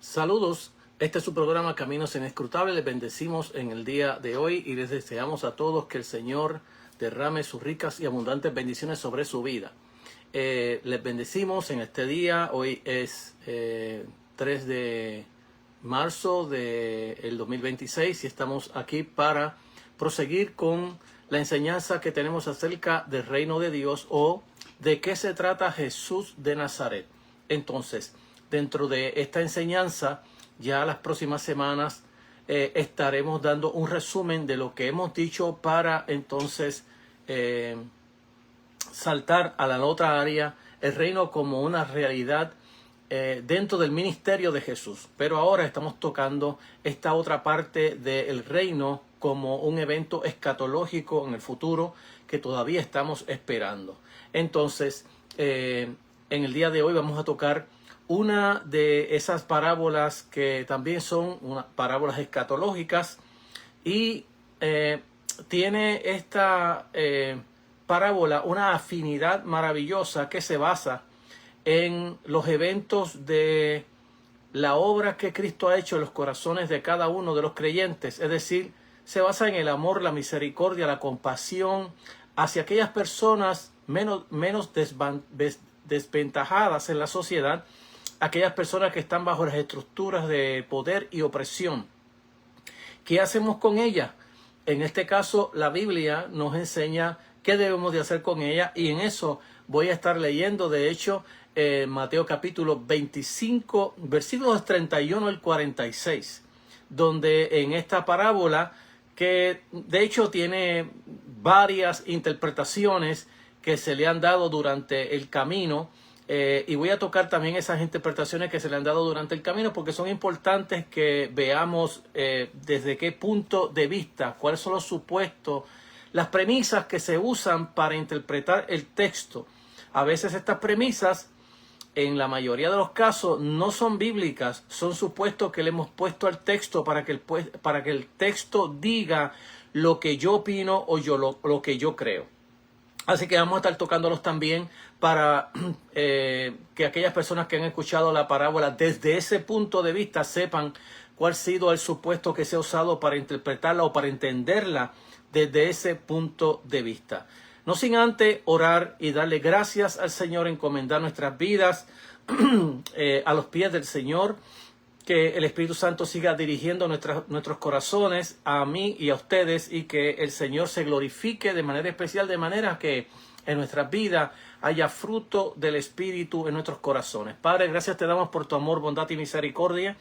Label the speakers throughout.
Speaker 1: Saludos, este es su programa Caminos Inescrutables. Les bendecimos en el día de hoy y les deseamos a todos que el Señor derrame sus ricas y abundantes bendiciones sobre su vida. Les bendecimos en este día. Hoy es 3 de marzo del 2026 y estamos aquí para proseguir con la enseñanza que tenemos acerca del reino de Dios o de qué se trata Jesús de Nazaret. Entonces, dentro de esta enseñanza, ya las próximas semanas estaremos dando un resumen de lo que hemos dicho para entonces saltar a la otra área, el reino como una realidad dentro del ministerio de Jesús. Pero ahora estamos tocando esta otra parte del reino como un evento escatológico en el futuro que todavía estamos esperando. Entonces, en el día de hoy vamos a tocar una de esas parábolas que también son parábolas escatológicas y tiene esta parábola una afinidad maravillosa que se basa en los eventos de la obra que Cristo ha hecho en los corazones de cada uno de los creyentes. Es decir, se basa en el amor, la misericordia, la compasión hacia aquellas personas menos desventajadas en la sociedad, aquellas personas que están bajo las estructuras de poder y opresión. ¿Qué hacemos con ellas? En este caso, la Biblia nos enseña qué debemos de hacer con ellas y en eso voy a estar leyendo, de hecho, Mateo capítulo 25, versículos 31 al 46, donde en esta parábola, que de hecho tiene varias interpretaciones que se le han dado durante el camino, y voy a tocar también esas interpretaciones que se le han dado durante el camino porque son importantes que veamos desde qué punto de vista, cuáles son los supuestos, las premisas que se usan para interpretar el texto. A veces estas premisas, en la mayoría de los casos, no son bíblicas, son supuestos que le hemos puesto al texto para que el texto diga lo que yo opino o lo que yo creo. Así que vamos a estar tocándolos también para que aquellas personas que han escuchado la parábola desde ese punto de vista sepan cuál ha sido el supuesto que se ha usado para interpretarla o para entenderla desde ese punto de vista. No sin antes orar y darle gracias al Señor, encomendar nuestras vidas a los pies del Señor, que el Espíritu Santo siga dirigiendo nuestros corazones a mí y a ustedes y que el Señor se glorifique de manera especial, de manera que en nuestras vidas haya fruto del Espíritu en nuestros corazones. Padre, gracias te damos por tu amor, bondad y misericordia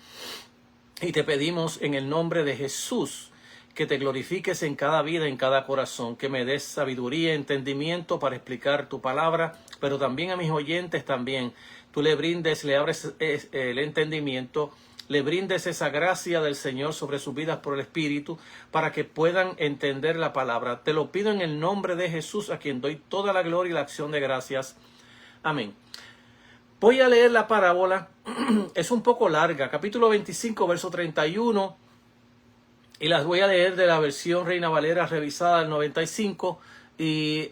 Speaker 1: y te pedimos en el nombre de Jesús que te glorifiques en cada vida, en cada corazón, que me des sabiduría, entendimiento para explicar tu palabra, pero también a mis oyentes también. Tú le brindes, le abres el entendimiento, le brindes esa gracia del Señor sobre sus vidas por el Espíritu para que puedan entender la palabra. Te lo pido en el nombre de Jesús, a quien doy toda la gloria y la acción de gracias. Amén. Voy a leer la parábola. Es un poco larga. Capítulo 25, verso 31. Y las voy a leer de la versión Reina Valera revisada del 95. Y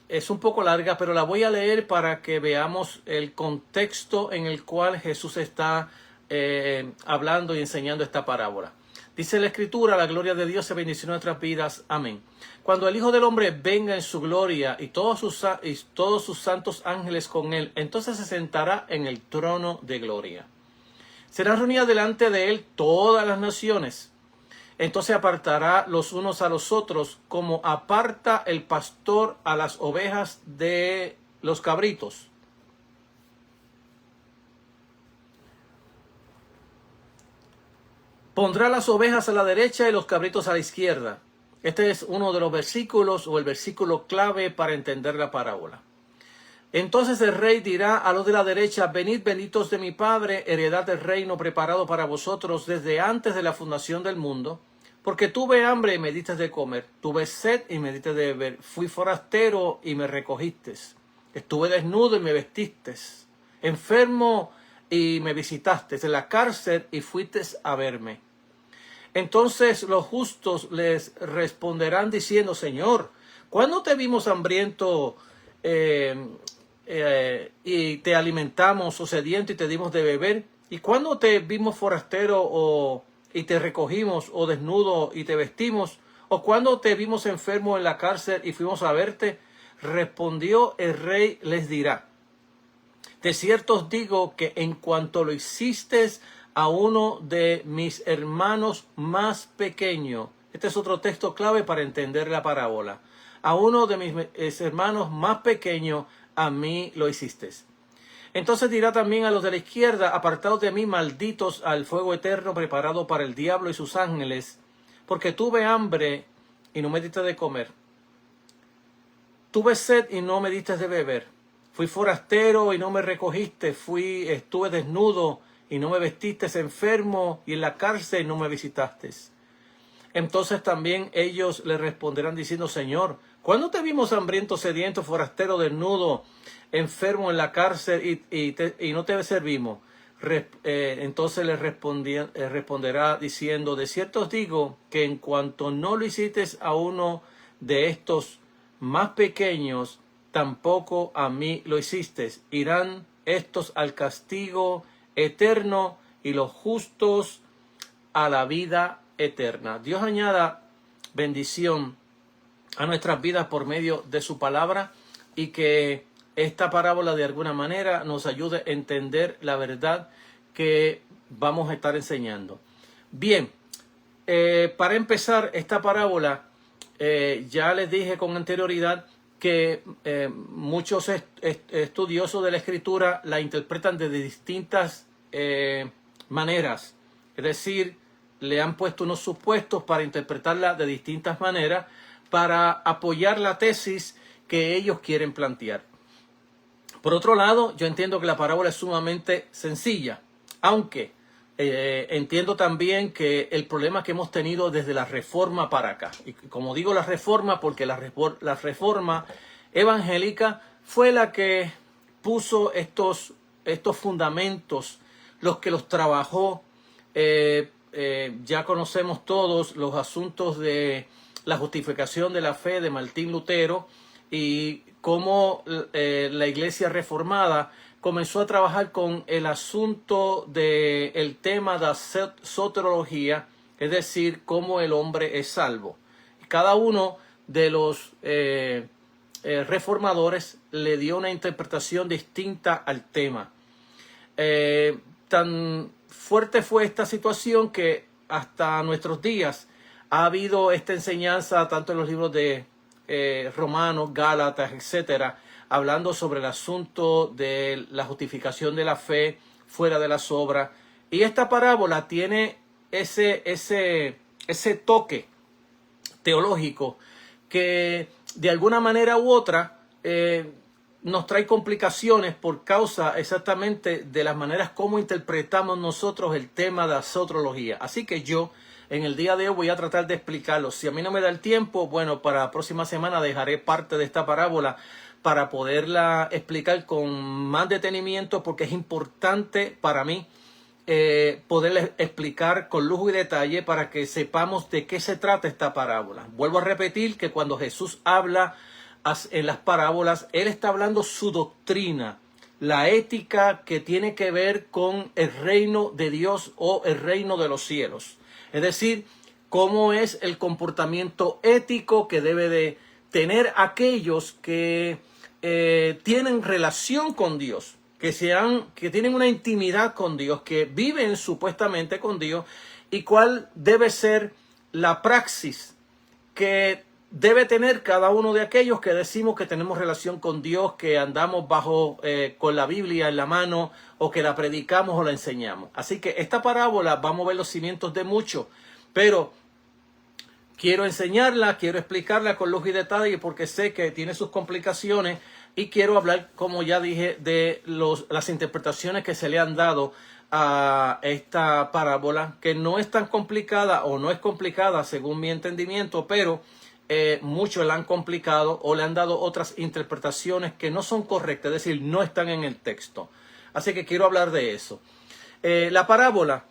Speaker 1: es un poco larga, pero la voy a leer para que veamos el contexto en el cual Jesús está hablando y enseñando esta parábola. Dice la Escritura: la gloria de Dios se bendicionó en nuestras vidas. Amén. Cuando el Hijo del Hombre venga en su gloria y todos sus santos ángeles con él, entonces se sentará en el trono de gloria. Serán reunidas delante de él todas las naciones. Entonces apartará los unos a los otros, como aparta el pastor a las ovejas de los cabritos. Pondrá las ovejas a la derecha y los cabritos a la izquierda. Este es uno de los versículos o el versículo clave para entender la parábola. Entonces el rey dirá a los de la derecha: venid, benditos de mi Padre, heredad del reino preparado para vosotros desde antes de la fundación del mundo. Porque tuve hambre y me diste de comer, tuve sed y me diste de beber, fui forastero y me recogiste, estuve desnudo y me vestiste, enfermo y me visitaste, en la cárcel y fuiste a verme. Entonces los justos les responderán diciendo: Señor, ¿cuándo te vimos hambriento y te alimentamos, o sediento y te dimos de beber? ¿Y cuándo te vimos forastero y te recogimos, o desnudo y te vestimos? ¿O cuándo te vimos enfermo en la cárcel y fuimos a verte? Respondió el rey, les dirá: de cierto os digo que en cuanto lo hiciste a uno de mis hermanos más pequeños, este es otro texto clave para entender la parábola, a uno de mis hermanos más pequeños, a mí lo hiciste. Entonces dirá también a los de la izquierda: apartados de mí, malditos, al fuego eterno preparado para el diablo y sus ángeles, porque tuve hambre y no me diste de comer, tuve sed y no me diste de beber, fui forastero y no me recogiste, estuve desnudo y no me vestiste, enfermo y en la cárcel y no me visitaste. Entonces también ellos le responderán diciendo: Señor, ¿cuándo te vimos hambriento, sediento, forastero, desnudo, enfermo en la cárcel y no te servimos? Entonces le responderá diciendo: de cierto os digo que en cuanto no lo hiciste a uno de estos más pequeños, tampoco a mí lo hiciste. Irán estos al castigo eterno y los justos a la vida eterna. Dios añada bendición a nuestras vidas por medio de su palabra, y que esta parábola de alguna manera nos ayude a entender la verdad que vamos a estar enseñando. Bien, para empezar esta parábola, ya les dije con anterioridad que muchos estudiosos de la Escritura la interpretan de distintas maneras. Es decir, le han puesto unos supuestos para interpretarla de distintas maneras para apoyar la tesis que ellos quieren plantear. Por otro lado, yo entiendo que la parábola es sumamente sencilla, aunque entiendo también que el problema que hemos tenido desde la Reforma para acá, y como digo la Reforma porque la Reforma evangélica fue la que puso estos fundamentos, los que los trabajó. Ya conocemos todos los asuntos de la justificación de la fe de Martín Lutero, y cómo la Iglesia Reformada comenzó a trabajar con el asunto del tema de la soteriología, es decir, cómo el hombre es salvo. Cada uno de los reformadores le dio una interpretación distinta al tema. Tan fuerte fue esta situación que hasta nuestros días ha habido esta enseñanza tanto en los libros de Romanos, Gálatas, etcétera, hablando sobre el asunto de la justificación de la fe fuera de las obras. Y esta parábola tiene ese toque teológico que de alguna manera u otra nos trae complicaciones por causa exactamente de las maneras como interpretamos nosotros el tema de la soteriología. Así que yo en el día de hoy voy a tratar de explicarlo. Si a mí no me da el tiempo, bueno, para la próxima semana dejaré parte de esta parábola para poderla explicar con más detenimiento, porque es importante para mí poderles explicar con lujo y detalle para que sepamos de qué se trata esta parábola. Vuelvo a repetir que cuando Jesús habla en las parábolas, Él está hablando su doctrina, la ética que tiene que ver con el reino de Dios o el reino de los cielos. Es decir, cómo es el comportamiento ético que debe de tener aquellos que tienen relación con Dios, que tienen una intimidad con Dios, que viven supuestamente con Dios, y cuál debe ser la praxis que debe tener cada uno de aquellos que decimos que tenemos relación con Dios, que andamos con la Biblia en la mano, o que la predicamos o la enseñamos. Así que esta parábola vamos a ver los cimientos de mucho, pero quiero enseñarla, quiero explicarla con lujo y detalle porque sé que tiene sus complicaciones, y quiero hablar, como ya dije, de las interpretaciones que se le han dado a esta parábola, que no es tan complicada o no es complicada según mi entendimiento, pero muchos la han complicado o le han dado otras interpretaciones que no son correctas, es decir, no están en el texto. Así que quiero hablar de eso. La parábola,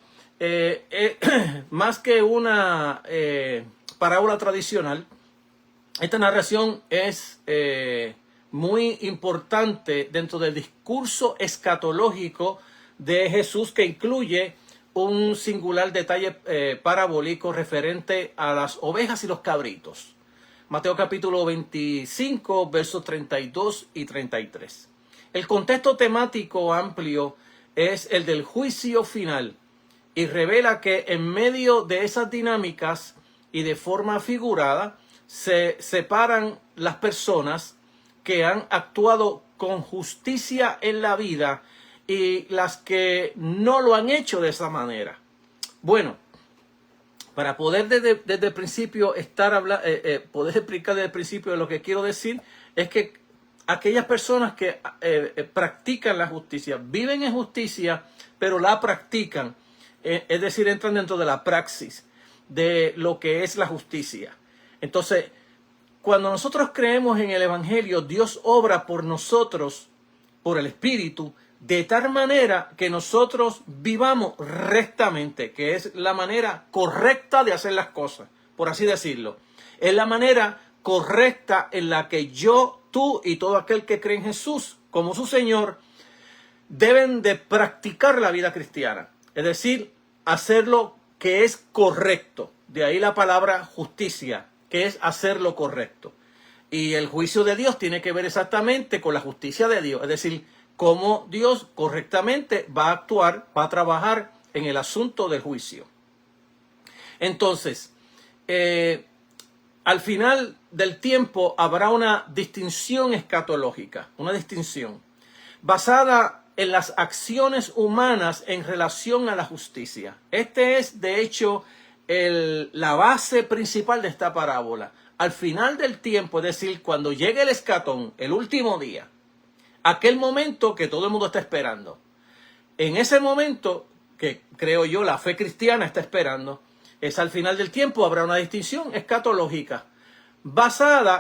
Speaker 1: más que una parábola tradicional, esta narración es muy importante dentro del discurso escatológico de Jesús que incluye un singular detalle parabólico referente a las ovejas y los cabritos. Mateo capítulo 25, versos 32 y 33. El contexto temático amplio es el del juicio final y revela que en medio de esas dinámicas y de forma figurada se separan las personas que han actuado con justicia en la vida y las que no lo han hecho de esa manera. Bueno, para poder desde el principio poder explicar desde el principio lo que quiero decir es que aquellas personas que practican la justicia, viven en justicia, pero la practican, es decir, entran dentro de la praxis de lo que es la justicia. Entonces, cuando nosotros creemos en el Evangelio, Dios obra por nosotros, por el Espíritu, de tal manera que nosotros vivamos rectamente, que es la manera correcta de hacer las cosas, por así decirlo. Es la manera correcta en la que yo, tú y todo aquel que cree en Jesús como su Señor deben de practicar la vida cristiana. Es decir, hacer lo que es correcto. De ahí la palabra justicia, que es hacer lo correcto. Y el juicio de Dios tiene que ver exactamente con la justicia de Dios. Es decir, cómo Dios correctamente va a actuar, va a trabajar en el asunto del juicio. Entonces, al final del tiempo habrá una distinción escatológica, una distinción basada en las acciones humanas en relación a la justicia. Este es, de hecho, la base principal de esta parábola. Al final del tiempo, es decir, cuando llegue el escatón, el último día, aquel momento que todo el mundo está esperando. En ese momento, que creo yo la fe cristiana está esperando, es al final del tiempo habrá una distinción escatológica.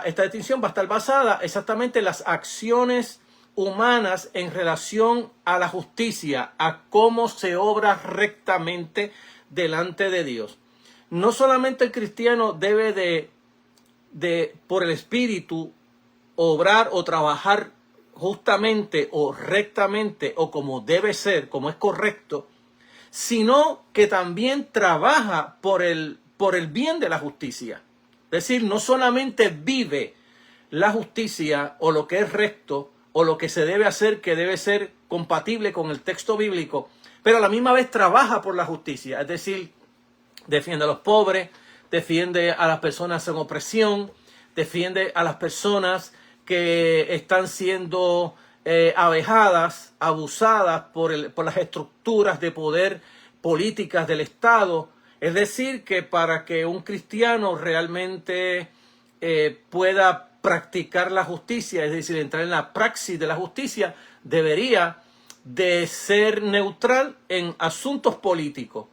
Speaker 1: Esta distinción va a estar basada exactamente en las acciones humanas en relación a la justicia, a cómo se obra rectamente delante de Dios. No solamente el cristiano debe de por el Espíritu obrar o trabajar justamente o rectamente o como debe ser, como es correcto, sino que también trabaja por el bien de la justicia. Es decir, no solamente vive la justicia o lo que es recto o lo que se debe hacer que debe ser compatible con el texto bíblico, pero a la misma vez trabaja por la justicia. Es decir, defiende a los pobres, defiende a las personas en opresión, defiende a las personas que están siendo avejadas, abusadas por las estructuras de poder políticas del Estado. Es decir, que para que un cristiano realmente pueda practicar la justicia, es decir, entrar en la praxis de la justicia, debería de ser neutral en asuntos políticos.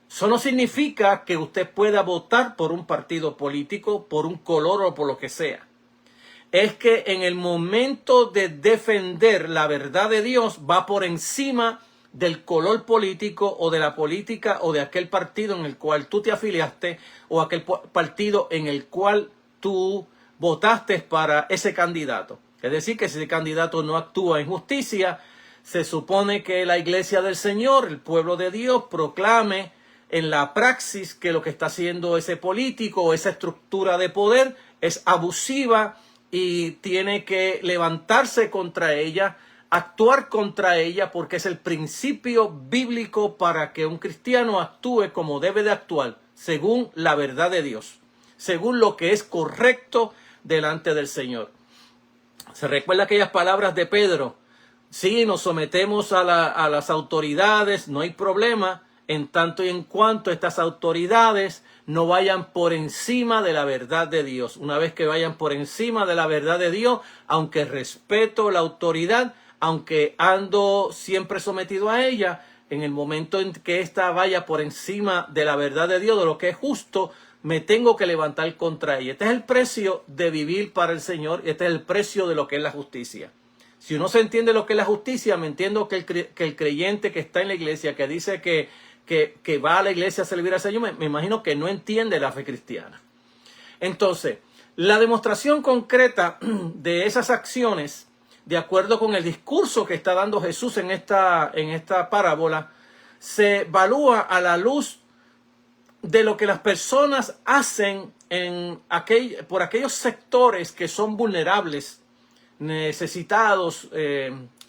Speaker 1: Eso no significa que usted pueda votar por un partido político, por un color o por lo que sea. Es que en el momento de defender la verdad de Dios va por encima del color político o de la política o de aquel partido en el cual tú te afiliaste o aquel partido en el cual tú votaste para ese candidato. Es decir, que si ese candidato no actúa en justicia, se supone que la iglesia del Señor, el pueblo de Dios, proclame en la praxis que lo que está haciendo ese político o esa estructura de poder es abusiva y tiene que levantarse contra ella, actuar contra ella, porque es el principio bíblico para que un cristiano actúe como debe de actuar, según la verdad de Dios, según lo que es correcto delante del Señor. ¿Se recuerda aquellas palabras de Pedro? Sí, nos sometemos a las autoridades, no hay problema, en tanto y en cuanto estas autoridades no vayan por encima de la verdad de Dios. Una vez que vayan por encima de la verdad de Dios, aunque respeto la autoridad, aunque ando siempre sometido a ella, en el momento en que ésta vaya por encima de la verdad de Dios, de lo que es justo, me tengo que levantar contra ella. Este es el precio de vivir para el Señor, este es el precio de lo que es la justicia. Si uno se entiende lo que es la justicia, me entiendo que el creyente que está en la iglesia, que dice que va a la iglesia a servir al Señor, me imagino que no entiende la fe cristiana. Entonces, la demostración concreta de esas acciones de acuerdo con el discurso que está dando Jesús en esta parábola, se evalúa a la luz de lo que las personas hacen por aquellos sectores que son vulnerables, necesitados,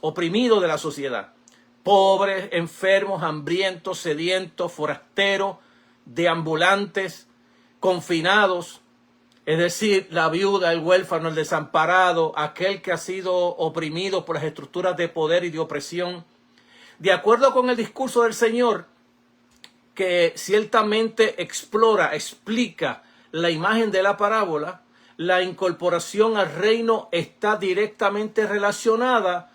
Speaker 1: oprimidos de la sociedad. Pobres, enfermos, hambrientos, sedientos, forasteros, deambulantes, confinados, es decir, la viuda, el huérfano, el desamparado, aquel que ha sido oprimido por las estructuras de poder y de opresión. De acuerdo con el discurso del Señor, que ciertamente explica la imagen de la parábola, la incorporación al reino está directamente relacionada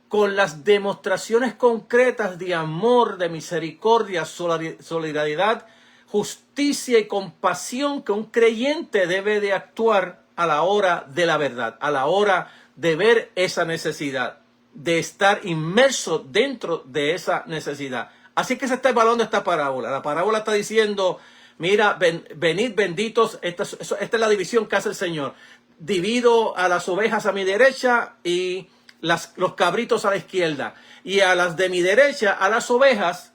Speaker 1: con las demostraciones concretas de amor, de misericordia, solidaridad, justicia y compasión que un creyente debe de actuar a la hora de la verdad, a la hora de ver esa necesidad, de estar inmerso dentro de esa necesidad. Así que se está evaluando esta parábola. La parábola está diciendo, mira, venid benditos, esta es la división que hace el Señor. Divido a las ovejas a mi derecha y los cabritos a la izquierda. Y a las de mi derecha, a las ovejas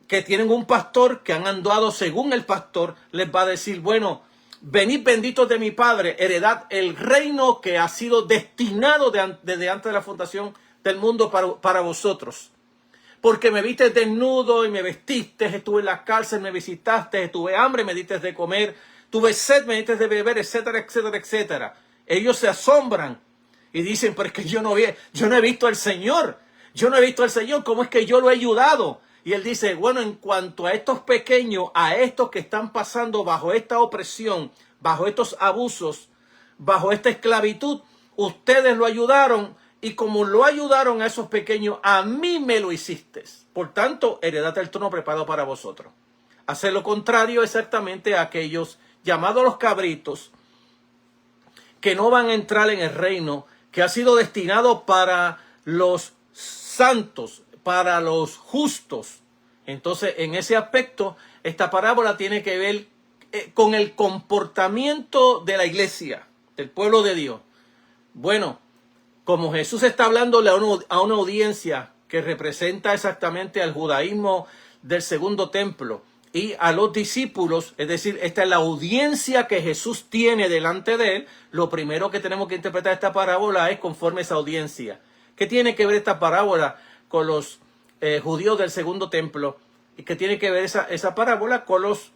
Speaker 1: que tienen un pastor, que han andado según el pastor, les va a decir, bueno, venid benditos de mi Padre, heredad el reino que ha sido destinado desde antes de la fundación del mundo para vosotros. Porque me viste desnudo y me vestiste, estuve en la cárcel, me visitaste, tuve hambre, me diste de comer, tuve sed, me diste de beber, etcétera, etcétera, etcétera. Ellos se asombran y dicen, pero es que yo no he visto al Señor. Yo no he visto al Señor, ¿cómo es que yo lo he ayudado? Y él dice, bueno, en cuanto a estos pequeños, a estos que están pasando bajo esta opresión, bajo estos abusos, bajo esta esclavitud, ustedes lo ayudaron. Y como lo ayudaron a esos pequeños, a mí me lo hiciste. Por tanto, heredad el trono preparado para vosotros. Hacer lo contrario exactamente a aquellos llamados los cabritos, que no van a entrar en el reino, que ha sido destinado para los santos, para los justos. Entonces, en ese aspecto, esta parábola tiene que ver con el comportamiento de la iglesia, del pueblo de Dios. Bueno, como Jesús está hablándole a una audiencia que representa exactamente al judaísmo del segundo templo y a los discípulos, es decir, esta es la audiencia que Jesús tiene delante de él, lo primero que tenemos que interpretar esta parábola es conforme a esa audiencia. ¿Qué tiene que ver esta parábola con los judíos del segundo templo? ¿Y qué tiene que ver esa parábola con los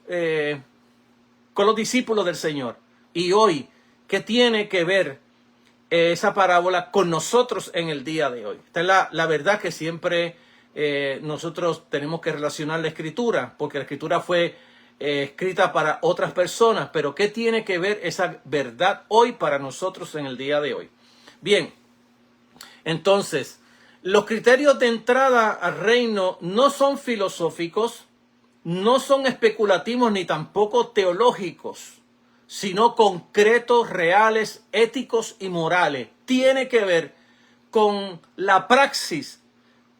Speaker 1: discípulos del Señor? Y hoy, ¿qué tiene que ver esa parábola con nosotros en el día de hoy? Esta es la verdad que siempre nosotros tenemos que relacionar la escritura, porque la escritura fue escrita para otras personas, pero ¿qué tiene que ver esa verdad hoy para nosotros en el día de hoy? Bien, entonces, los criterios de entrada al reino no son filosóficos, no son especulativos ni tampoco teológicos, sino concretos, reales, éticos y morales. Tiene que ver con la praxis,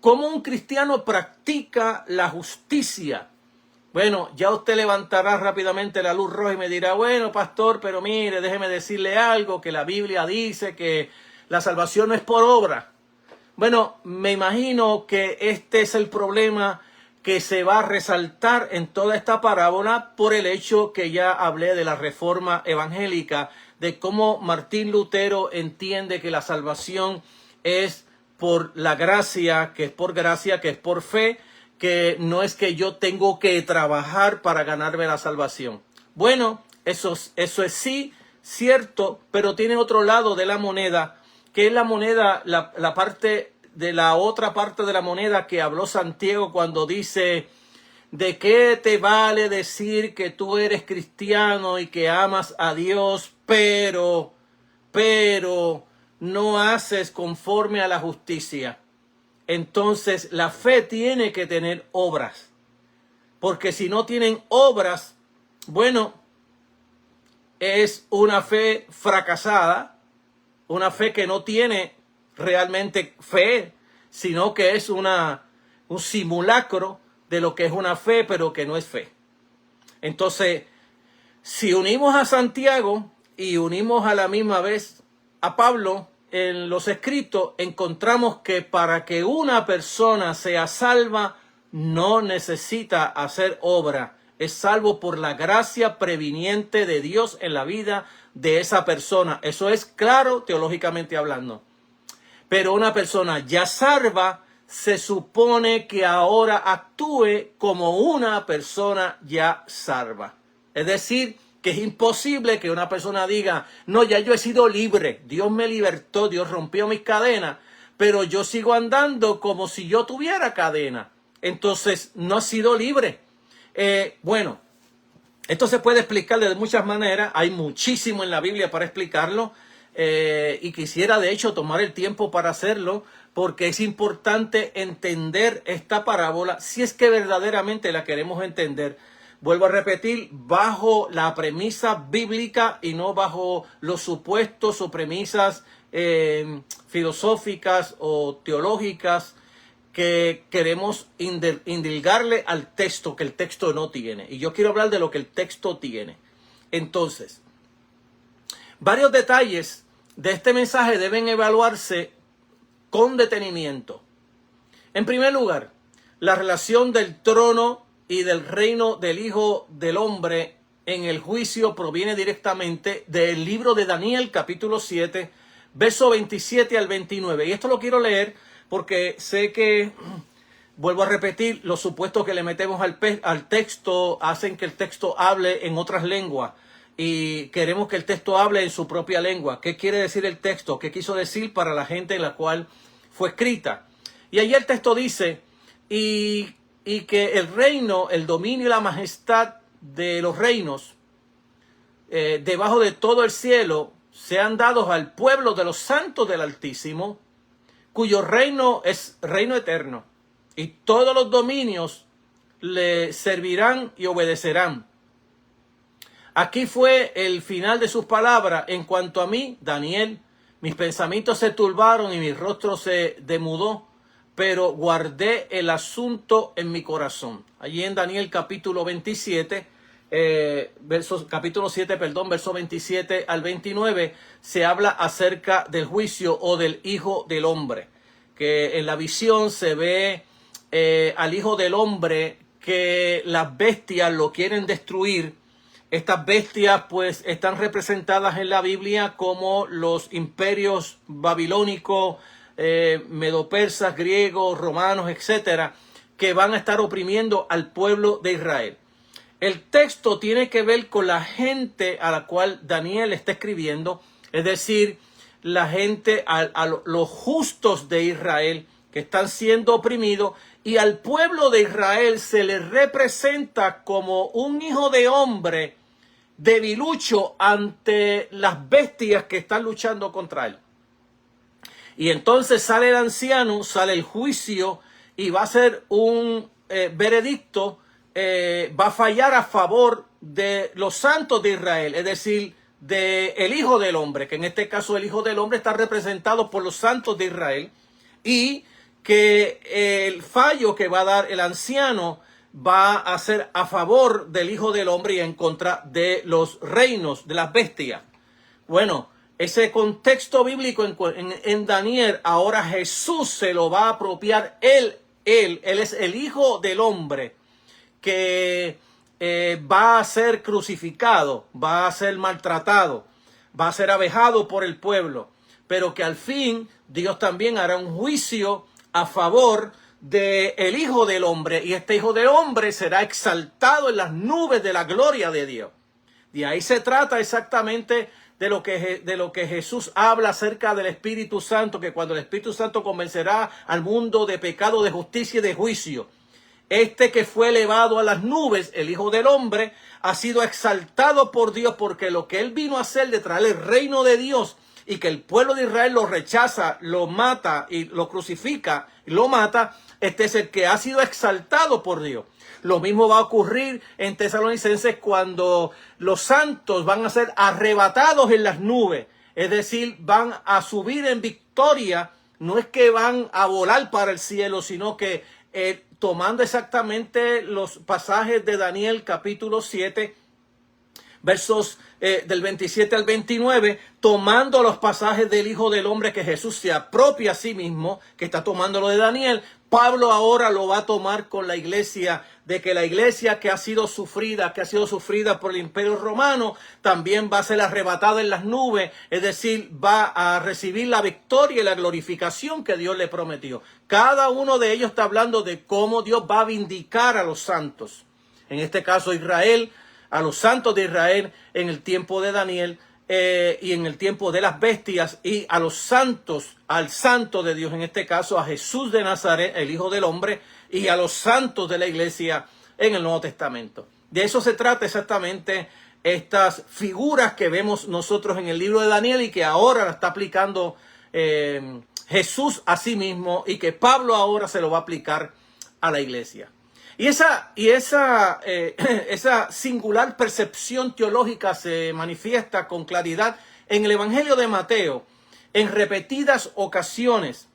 Speaker 1: cómo un cristiano practica la justicia. Bueno, ya usted levantará rápidamente la luz roja y me dirá, bueno, pastor, pero mire, déjeme decirle algo, que la Biblia dice que la salvación no es por obra. Bueno, me imagino que este es el problema que se va a resaltar en toda esta parábola por el hecho que ya hablé de la reforma evangélica, de cómo Martín Lutero entiende que la salvación es por la gracia, que es por gracia, que es por fe, que no es que yo tengo que trabajar para ganarme la salvación. Bueno, eso es sí cierto, pero tiene otro lado de la moneda, que es la moneda, la parte de la otra parte de la moneda que habló Santiago cuando dice, ¿de qué te vale decir que tú eres cristiano y que amas a Dios, pero no haces conforme a la justicia? Entonces la fe tiene que tener obras, porque si no tienen obras, bueno, es una fe fracasada, una fe que no tiene realmente fe, sino que es un simulacro de lo que es una fe, pero que no es fe. Entonces, si unimos a Santiago y unimos a la misma vez a Pablo, en los escritos encontramos que para que una persona sea salva no necesita hacer obra. Es salvo por la gracia previniente de Dios en la vida de esa persona. Eso es claro teológicamente hablando. Pero una persona ya salva se supone que ahora actúe como una persona ya salva. Es decir, que es imposible que una persona diga, no, ya yo he sido libre, Dios me libertó, Dios rompió mis cadenas, pero yo sigo andando como si yo tuviera cadena. Entonces, no ha sido libre. Bueno, esto se puede explicar de muchas maneras, hay muchísimo en la Biblia para explicarlo, y quisiera de hecho tomar el tiempo para hacerlo, porque es importante entender esta parábola si es que verdaderamente la queremos entender. Vuelvo a repetir, bajo la premisa bíblica y no bajo los supuestos o premisas filosóficas o teológicas que queremos indilgarle al texto que el texto no tiene. Y yo quiero hablar de lo que el texto tiene. Entonces, varios detalles de este mensaje deben evaluarse con detenimiento. En primer lugar, la relación del trono y del reino del Hijo del Hombre en el juicio proviene directamente del libro de Daniel, capítulo 7, verso 27 al 29. Y esto lo quiero leer porque sé que, vuelvo a repetir, los supuestos que le metemos al texto hacen que el texto hable en otras lenguas. Y queremos que el texto hable en su propia lengua. ¿Qué quiere decir el texto? ¿Qué quiso decir para la gente en la cual fue escrita? Y allí el texto dice, y que el reino, el dominio y la majestad de los reinos debajo de todo el cielo sean dados al pueblo de los santos del Altísimo, cuyo reino es reino eterno, y todos los dominios le servirán y obedecerán. Aquí fue el final de sus palabras. En cuanto a mí, Daniel, mis pensamientos se turbaron y mi rostro se demudó, pero guardé el asunto en mi corazón. Allí en Daniel capítulo 27, capítulo 7, verso 27 al 29, se habla acerca del juicio o del Hijo del Hombre. Que en la visión se ve al Hijo del Hombre que las bestias lo quieren destruir. Estas bestias pues están representadas en la Biblia como los imperios babilónicos, medopersas, griegos, romanos, etcétera, que van a estar oprimiendo al pueblo de Israel. El texto tiene que ver con la gente a la cual Daniel está escribiendo, es decir, la gente, los justos de Israel que están siendo oprimidos, y al pueblo de Israel se le representa como un hijo de hombre debilucho ante las bestias que están luchando contra él. Y entonces sale el anciano, sale el juicio y va a ser un veredicto, va a fallar a favor de los santos de Israel, es decir, del Hijo del Hombre, que en este caso el Hijo del Hombre está representado por los santos de Israel, y que el fallo que va a dar el anciano va a ser a favor del Hijo del Hombre y en contra de los reinos, de las bestias. Bueno, ese contexto bíblico en Daniel, ahora Jesús se lo va a apropiar. Él es el Hijo del Hombre que va a ser crucificado, va a ser maltratado, va a ser avejado por el pueblo, pero que al fin Dios también hará un juicio a favor del Hijo del Hombre, y este Hijo del Hombre será exaltado en las nubes de la gloria de Dios. Y ahí se trata exactamente de lo que Jesús habla acerca del Espíritu Santo, que cuando el Espíritu Santo convencerá al mundo de pecado, de justicia y de juicio. Este que fue elevado a las nubes, el Hijo del Hombre, ha sido exaltado por Dios, porque lo que él vino a hacer de traer el reino de Dios, y que el pueblo de Israel lo rechaza, lo mata y lo crucifica y lo mata, este es el que ha sido exaltado por Dios. Lo mismo va a ocurrir en Tesalonicenses cuando los santos van a ser arrebatados en las nubes. Es decir, van a subir en victoria. No es que van a volar para el cielo, sino que tomando exactamente los pasajes de Daniel capítulo 7, versos del 27 al 29, tomando los pasajes del Hijo del Hombre que Jesús se apropia a sí mismo, que está tomando lo de Daniel. Pablo ahora lo va a tomar con la iglesia, de que la iglesia que ha sido sufrida por el Imperio Romano, también va a ser arrebatada en las nubes, es decir, va a recibir la victoria y la glorificación que Dios le prometió. Cada uno de ellos está hablando de cómo Dios va a vindicar a los santos. En este caso Israel, a los santos de Israel en el tiempo de Daniel, y en el tiempo de las bestias, y a los santos, al santo de Dios, en este caso a Jesús de Nazaret, el Hijo del Hombre, y a los santos de la iglesia en el Nuevo Testamento. De eso se trata exactamente estas figuras que vemos nosotros en el libro de Daniel y que ahora la está aplicando Jesús a sí mismo, y que Pablo ahora se lo va a aplicar a la iglesia. Y esa singular percepción teológica se manifiesta con claridad en el Evangelio de Mateo en repetidas ocasiones.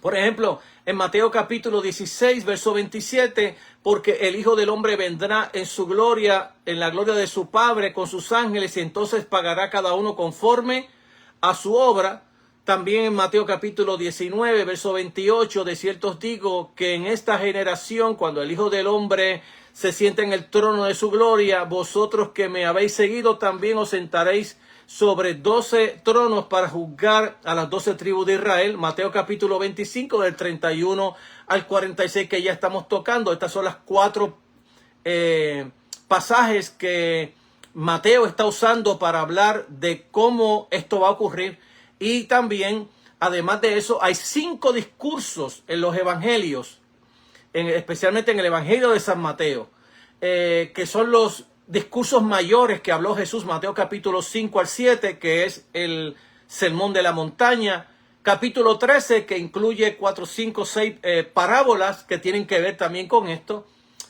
Speaker 1: Por ejemplo, en Mateo capítulo 16, verso 27, porque el Hijo del Hombre vendrá en su gloria, en la gloria de su Padre con sus ángeles, y entonces pagará cada uno conforme a su obra. También en Mateo capítulo 19, verso 28, de cierto os digo que en esta generación, cuando el Hijo del Hombre se siente en el trono de su gloria, vosotros que me habéis seguido también os sentaréis sobre 12 tronos para juzgar a las 12 tribus de Israel. Mateo capítulo 25, del 31 al 46, que ya estamos tocando. Estas son las 4 pasajes que Mateo está usando para hablar de cómo esto va a ocurrir. Y también, además de eso, hay 5 discursos en los evangelios, especialmente en el Evangelio de San Mateo, que son los discursos mayores que habló Jesús. Mateo capítulo 5 al 7, que es el Sermón de la Montaña. Capítulo 13, que incluye 4, 5, 6 parábolas que tienen que ver también con esto.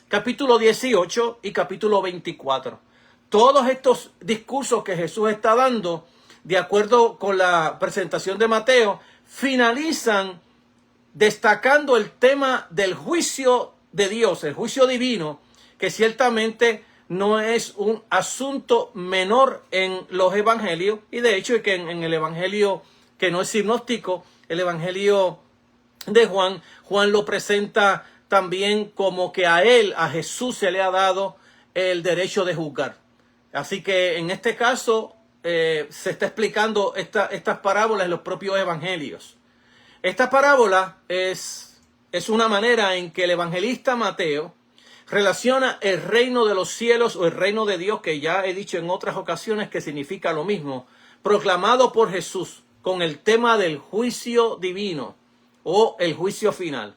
Speaker 1: Capítulo 18 y capítulo 24. Todos estos discursos que Jesús está dando, de acuerdo con la presentación de Mateo, finalizan destacando el tema del juicio de Dios, el juicio divino, que ciertamente no es un asunto menor en los evangelios, y de hecho que en el evangelio que no es sinóptico, el evangelio de Juan, Juan lo presenta también como que a él, a Jesús, se le ha dado el derecho de juzgar. Así que en este caso se está explicando estas parábolas en los propios evangelios. Esta parábola es una manera en que el evangelista Mateo relaciona el reino de los cielos, o el reino de Dios, que ya he dicho en otras ocasiones que significa lo mismo, proclamado por Jesús, con el tema del juicio divino o el juicio final.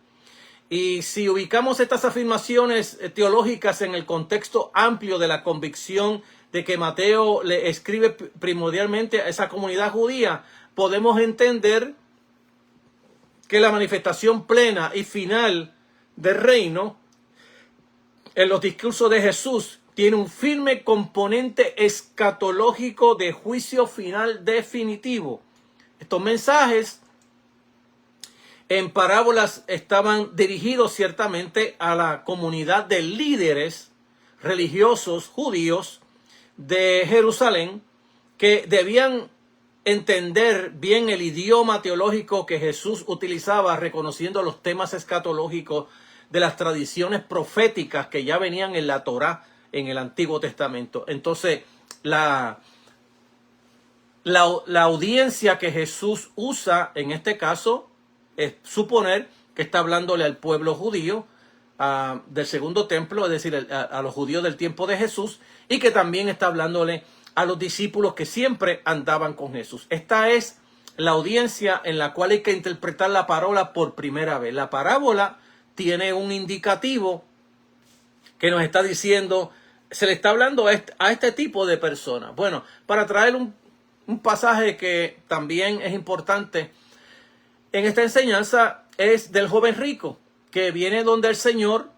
Speaker 1: Y si ubicamos estas afirmaciones teológicas en el contexto amplio de la convicción de que Mateo le escribe primordialmente a esa comunidad judía, podemos entender que la manifestación plena y final del reino en los discursos de Jesús tiene un firme componente escatológico de juicio final definitivo. Estos mensajes en parábolas estaban dirigidos ciertamente a la comunidad de líderes religiosos judíos de Jerusalén, que debían entender bien el idioma teológico que Jesús utilizaba, reconociendo los temas escatológicos de las tradiciones proféticas que ya venían en la Torá, en el Antiguo Testamento. Entonces, la audiencia que Jesús usa en este caso es suponer que está hablándole al pueblo judío del segundo templo, es decir, a los judíos del tiempo de Jesús, y que también está hablándole a los discípulos que siempre andaban con Jesús. Esta es la audiencia en la cual hay que interpretar la parábola por primera vez. La parábola tiene un indicativo que nos está diciendo, se le está hablando a este tipo de personas. Bueno, para traer un pasaje que también es importante en esta enseñanza, es del joven rico, que viene donde el Señor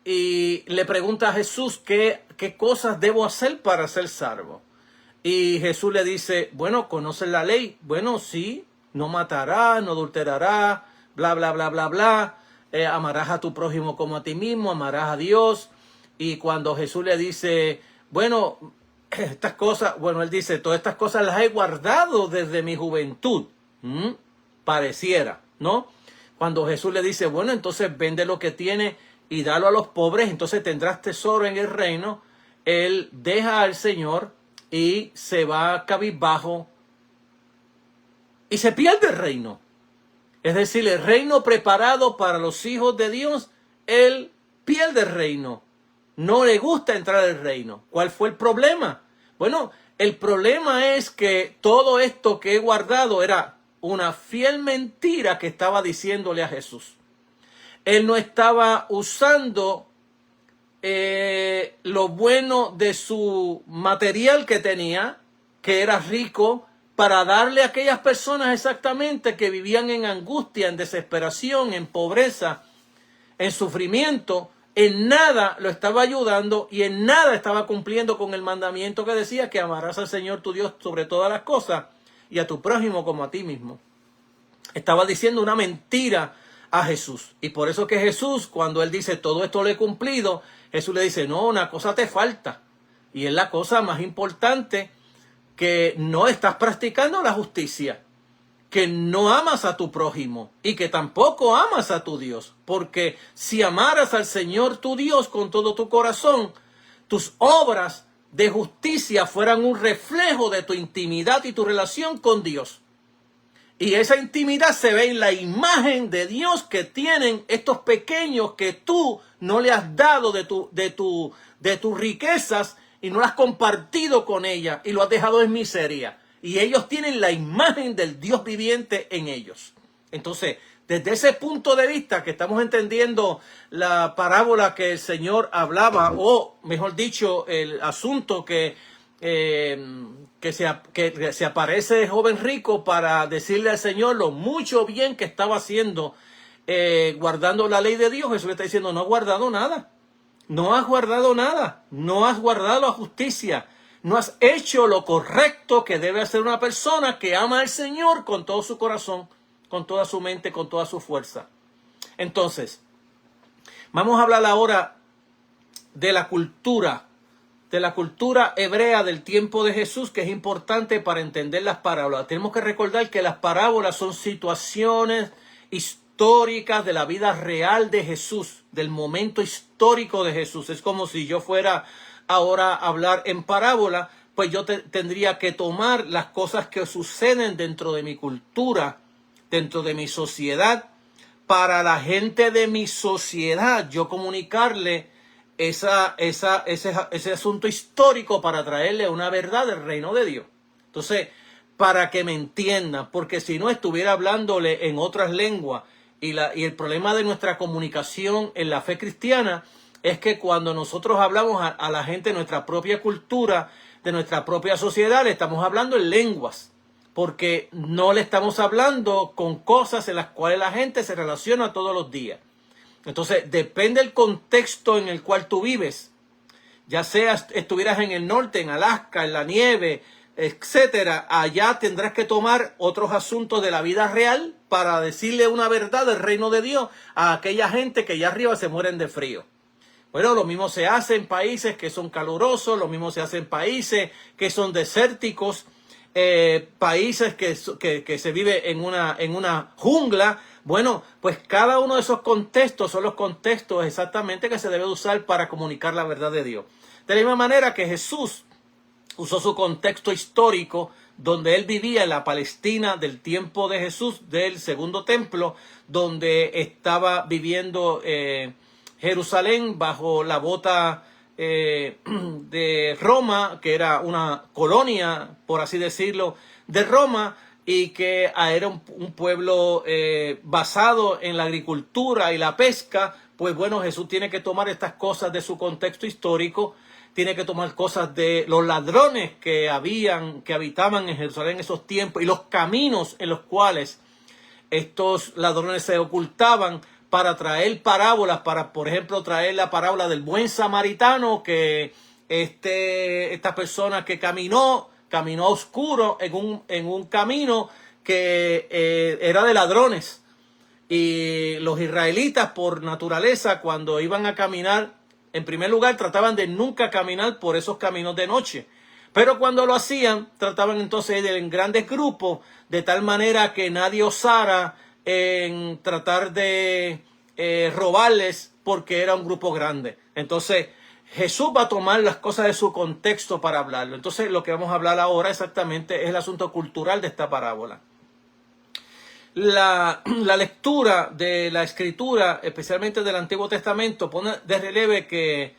Speaker 1: y le pregunta a Jesús qué cosas debo hacer para ser salvo. Y Jesús le dice, bueno, ¿conoces la ley? Bueno, sí, no matarás, no adulterarás, bla, bla, bla, bla, bla. Amarás a tu prójimo como a ti mismo, amarás a Dios. Y cuando Jesús le dice, bueno, estas cosas, bueno, él dice, todas estas cosas las he guardado desde mi juventud. Pareciera, ¿no? Cuando Jesús le dice, bueno, entonces vende lo que tiene y dalo a los pobres, entonces tendrás tesoro en el reino. Él deja al Señor y se va cabizbajo y se pierde el reino. Es decir, el reino preparado para los hijos de Dios, él pierde el reino. No le gusta entrar al reino. ¿Cuál fue el problema? Bueno, el problema es que todo esto que he guardado era una fiel mentira que estaba diciéndole a Jesús. Él no estaba usando lo bueno de su material que tenía, que era rico, para darle a aquellas personas exactamente que vivían en angustia, en desesperación, en pobreza, en sufrimiento. En nada lo estaba ayudando y en nada estaba cumpliendo con el mandamiento que decía que amarás al Señor tu Dios sobre todas las cosas y a tu prójimo como a ti mismo. Estaba diciendo una mentira a Jesús. Y por eso que Jesús, cuando él dice todo esto lo he cumplido, Jesús le dice, no, una cosa te falta. Y es la cosa más importante, que no estás practicando la justicia, que no amas a tu prójimo y que tampoco amas a tu Dios. Porque si amaras al Señor tu Dios con todo tu corazón, tus obras de justicia fueran un reflejo de tu intimidad y tu relación con Dios. Y esa intimidad se ve en la imagen de Dios que tienen estos pequeños que tú no le has dado de tus riquezas y no las has compartido con ella y lo has dejado en miseria. Y ellos tienen la imagen del Dios viviente en ellos. Entonces, desde ese punto de vista que estamos entendiendo la parábola que el Señor hablaba, o mejor dicho, el asunto que se aparece el joven rico para decirle al Señor lo mucho bien que estaba haciendo, guardando la ley de Dios. Jesús le está diciendo, no has guardado nada. No has guardado nada. No has guardado la justicia. No has hecho lo correcto que debe hacer una persona que ama al Señor con todo su corazón, con toda su mente, con toda su fuerza. Entonces, vamos a hablar ahora de la cultura hebrea del tiempo de Jesús, que es importante para entender las parábolas. Tenemos que recordar que las parábolas son situaciones históricas de la vida real de Jesús, del momento histórico de Jesús. Es como si yo fuera ahora a hablar en parábola, pues yo tendría que tomar las cosas que suceden dentro de mi cultura, dentro de mi sociedad, para la gente de mi sociedad, yo comunicarle ese asunto histórico para traerle una verdad del reino de Dios. Entonces, para que me entiendan, porque si no estuviera hablándole en otras lenguas, y el problema de nuestra comunicación en la fe cristiana es que cuando nosotros hablamos a la gente de nuestra propia cultura, de nuestra propia sociedad, le estamos hablando en lenguas, porque no le estamos hablando con cosas en las cuales la gente se relaciona todos los días. Entonces, depende del contexto en el cual tú vives, ya sea estuvieras en el norte, en Alaska, en la nieve, etcétera, allá tendrás que tomar otros asuntos de la vida real para decirle una verdad del reino de Dios a aquella gente que allá arriba se mueren de frío. Bueno, lo mismo se hace en países que son calurosos, lo mismo se hace en países que son desérticos, países que se vive en una jungla. Bueno, pues cada uno de esos contextos son los contextos exactamente que se debe usar para comunicar la verdad de Dios. De la misma manera que Jesús usó su contexto histórico, donde él vivía en la Palestina del tiempo de Jesús, del segundo templo, donde estaba viviendo Jerusalén bajo la bota de Roma, que era una colonia, por así decirlo, de Roma, y que era un pueblo basado en la agricultura y la pesca. Pues bueno, Jesús tiene que tomar estas cosas de su contexto histórico, tiene que tomar cosas de los ladrones que habitaban en Jerusalén en esos tiempos y los caminos en los cuales estos ladrones se ocultaban para traer parábolas, para por ejemplo traer la parábola del buen samaritano, que esta persona que caminó a oscuro en un camino que era de ladrones, y los israelitas por naturaleza cuando iban a caminar En primer lugar, trataban de nunca caminar por esos caminos de noche. Pero cuando lo hacían, trataban entonces de ir en grandes grupos, de tal manera que nadie osara en tratar de robarles porque era un grupo grande. Entonces, Jesús va a tomar las cosas de su contexto para hablarlo. Entonces, lo que vamos a hablar ahora exactamente es el asunto cultural de esta parábola. La lectura de la Escritura, especialmente del Antiguo Testamento, pone de relieve que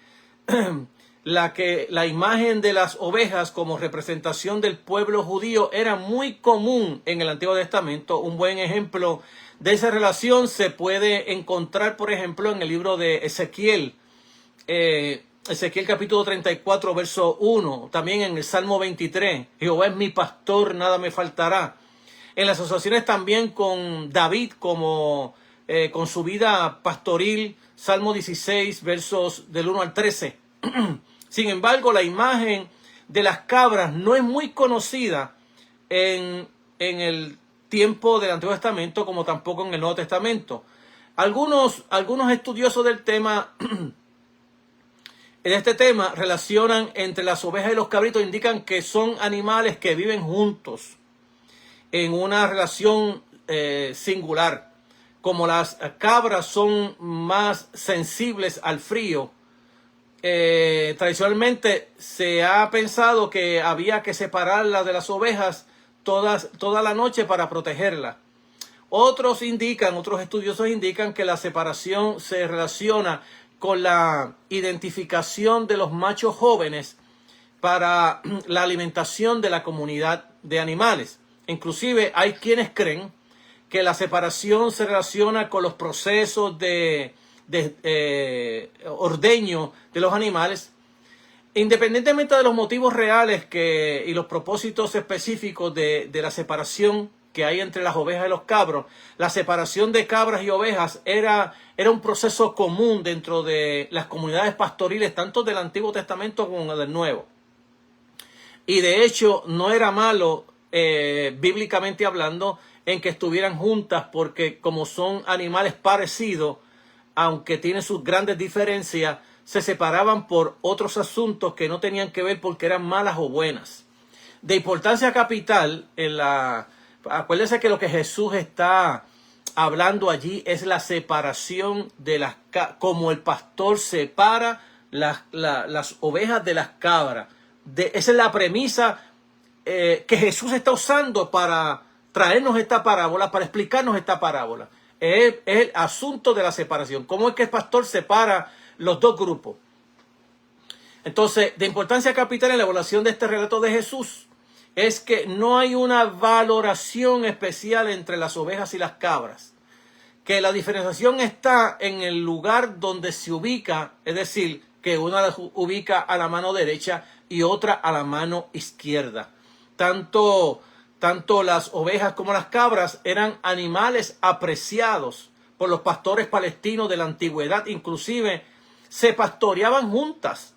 Speaker 1: la imagen de las ovejas como representación del pueblo judío era muy común en el Antiguo Testamento. Un buen ejemplo de esa relación se puede encontrar, por ejemplo, en el libro de Ezequiel. Ezequiel capítulo 34, verso 1. También en el Salmo 23. Jehová es mi pastor, nada me faltará. En las asociaciones también con David, como con su vida pastoril. Salmo 16, versos del 1 al 13. Sin embargo, la imagen de las cabras no es muy conocida en el tiempo del Antiguo Testamento, como tampoco en el Nuevo Testamento. Algunos estudiosos del tema, en este tema, relacionan entre las ovejas y los cabritos, indican que son animales que viven juntos en una relación singular. Como las cabras son más sensibles al frío, tradicionalmente se ha pensado que había que separarlas de las ovejas toda la noche para protegerlas. Otros estudiosos indican que la separación se relaciona con la identificación de los machos jóvenes para la alimentación de la comunidad de animales. Inclusive hay quienes creen que la separación se relaciona con los procesos de ordeño de los animales. Independientemente de los motivos reales y los propósitos específicos de la separación que hay entre las ovejas y los cabros, la separación de cabras y ovejas era un proceso común dentro de las comunidades pastoriles, tanto del Antiguo Testamento como del Nuevo. Y de hecho no era malo, bíblicamente hablando, en que estuvieran juntas, porque como son animales parecidos, aunque tienen sus grandes diferencias, se separaban por otros asuntos que no tenían que ver porque eran malas o buenas. De importancia capital, acuérdense que lo que Jesús está hablando allí es la separación de como el pastor separa las ovejas de las cabras. Esa es la premisa que Jesús está usando para traernos esta parábola, para explicarnos esta parábola. Es el asunto de la separación. ¿Cómo es que el pastor separa los dos grupos? Entonces, de importancia capital en la evaluación de este relato de Jesús es que no hay una valoración especial entre las ovejas y las cabras. Que la diferenciación está en el lugar donde se ubica, es decir, que una la ubica a la mano derecha y otra a la mano izquierda. Tanto las ovejas como las cabras eran animales apreciados por los pastores palestinos de la antigüedad. Inclusive se pastoreaban juntas.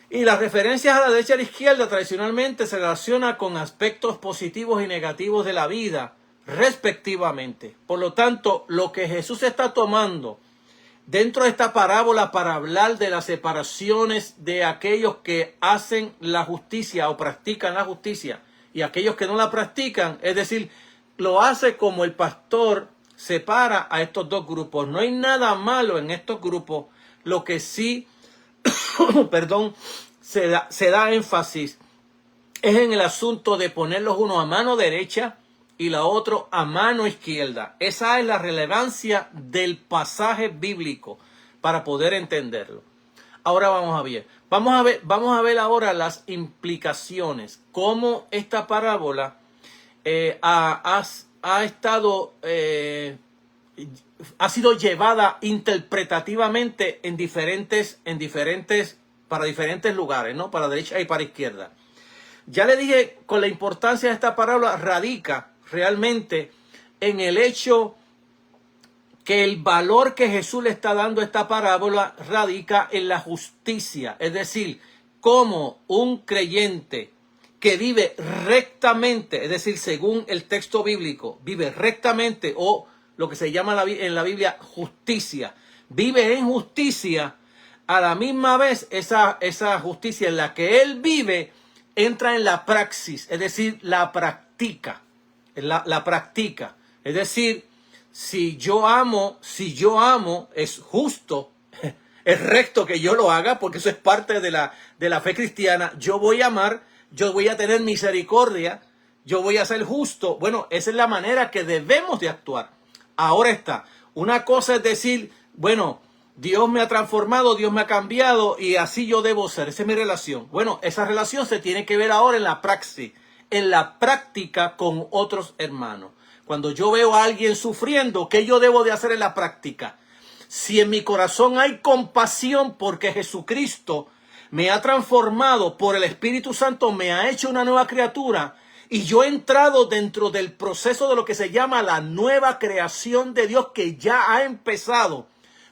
Speaker 1: Y las referencias a la derecha y a la izquierda tradicionalmente se relacionan con aspectos positivos y negativos de la vida, respectivamente. Por lo tanto, lo que Jesús está tomando dentro de esta parábola para hablar de las separaciones de aquellos que hacen la justicia o practican la justicia y aquellos que no la practican, es decir, lo hace como el pastor separa a estos dos grupos. No hay nada malo en estos grupos. Lo que sí, se da énfasis es en el asunto de ponerlos uno a mano derecha y la otra a mano izquierda. Esa es la relevancia del pasaje bíblico para poder entenderlo. Ahora vamos a ver ahora las implicaciones, cómo esta parábola ha sido llevada interpretativamente para diferentes lugares, ¿no? Para derecha y para izquierda. Ya le dije, con la importancia de esta parábola radica realmente en el hecho que el valor que Jesús le está dando a esta parábola radica en la justicia. Es decir, como un creyente que vive rectamente, es decir, según el texto bíblico, vive rectamente, o lo que se llama en la Biblia justicia, vive en justicia, a la misma vez esa justicia en la que él vive entra en la praxis, es decir, la practica. La practica. Es decir, si yo amo, es justo, es recto que yo lo haga, porque eso es parte de la fe cristiana. Yo voy a amar, yo voy a tener misericordia, yo voy a ser justo. Bueno, esa es la manera que debemos de actuar. Ahora está, una cosa es decir, bueno, Dios me ha transformado, Dios me ha cambiado y así yo debo ser. Esa es mi relación. Bueno, esa relación se tiene que ver ahora en la praxis, en la práctica con otros hermanos. Cuando yo veo a alguien sufriendo, ¿qué yo debo de hacer en la práctica? Si en mi corazón hay compasión porque Jesucristo me ha transformado por el Espíritu Santo, me ha hecho una nueva criatura y yo he entrado dentro del proceso de lo que se llama la nueva creación de Dios que ya ha empezado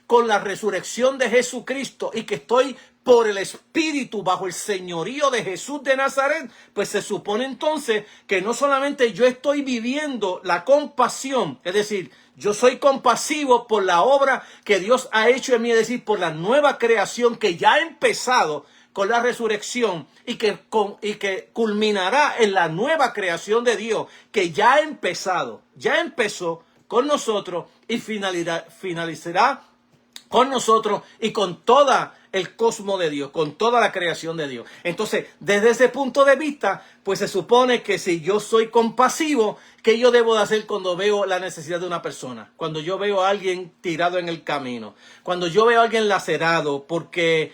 Speaker 1: con la resurrección de Jesucristo y que estoy por el Espíritu bajo el señorío de Jesús de Nazaret, pues se supone entonces que no solamente yo estoy viviendo la compasión, es decir, yo soy compasivo por la obra que Dios ha hecho en mí, es decir, por la nueva creación que ya ha empezado con la resurrección y que culminará en la nueva creación de Dios que ya ha empezado, ya empezó con nosotros y finalizará con nosotros y con toda el cosmos de Dios, con toda la creación de Dios. Entonces, desde ese punto de vista, pues se supone que si yo soy compasivo, ¿qué yo debo de hacer cuando veo la necesidad de una persona? Cuando yo veo a alguien tirado en el camino, cuando yo veo a alguien lacerado porque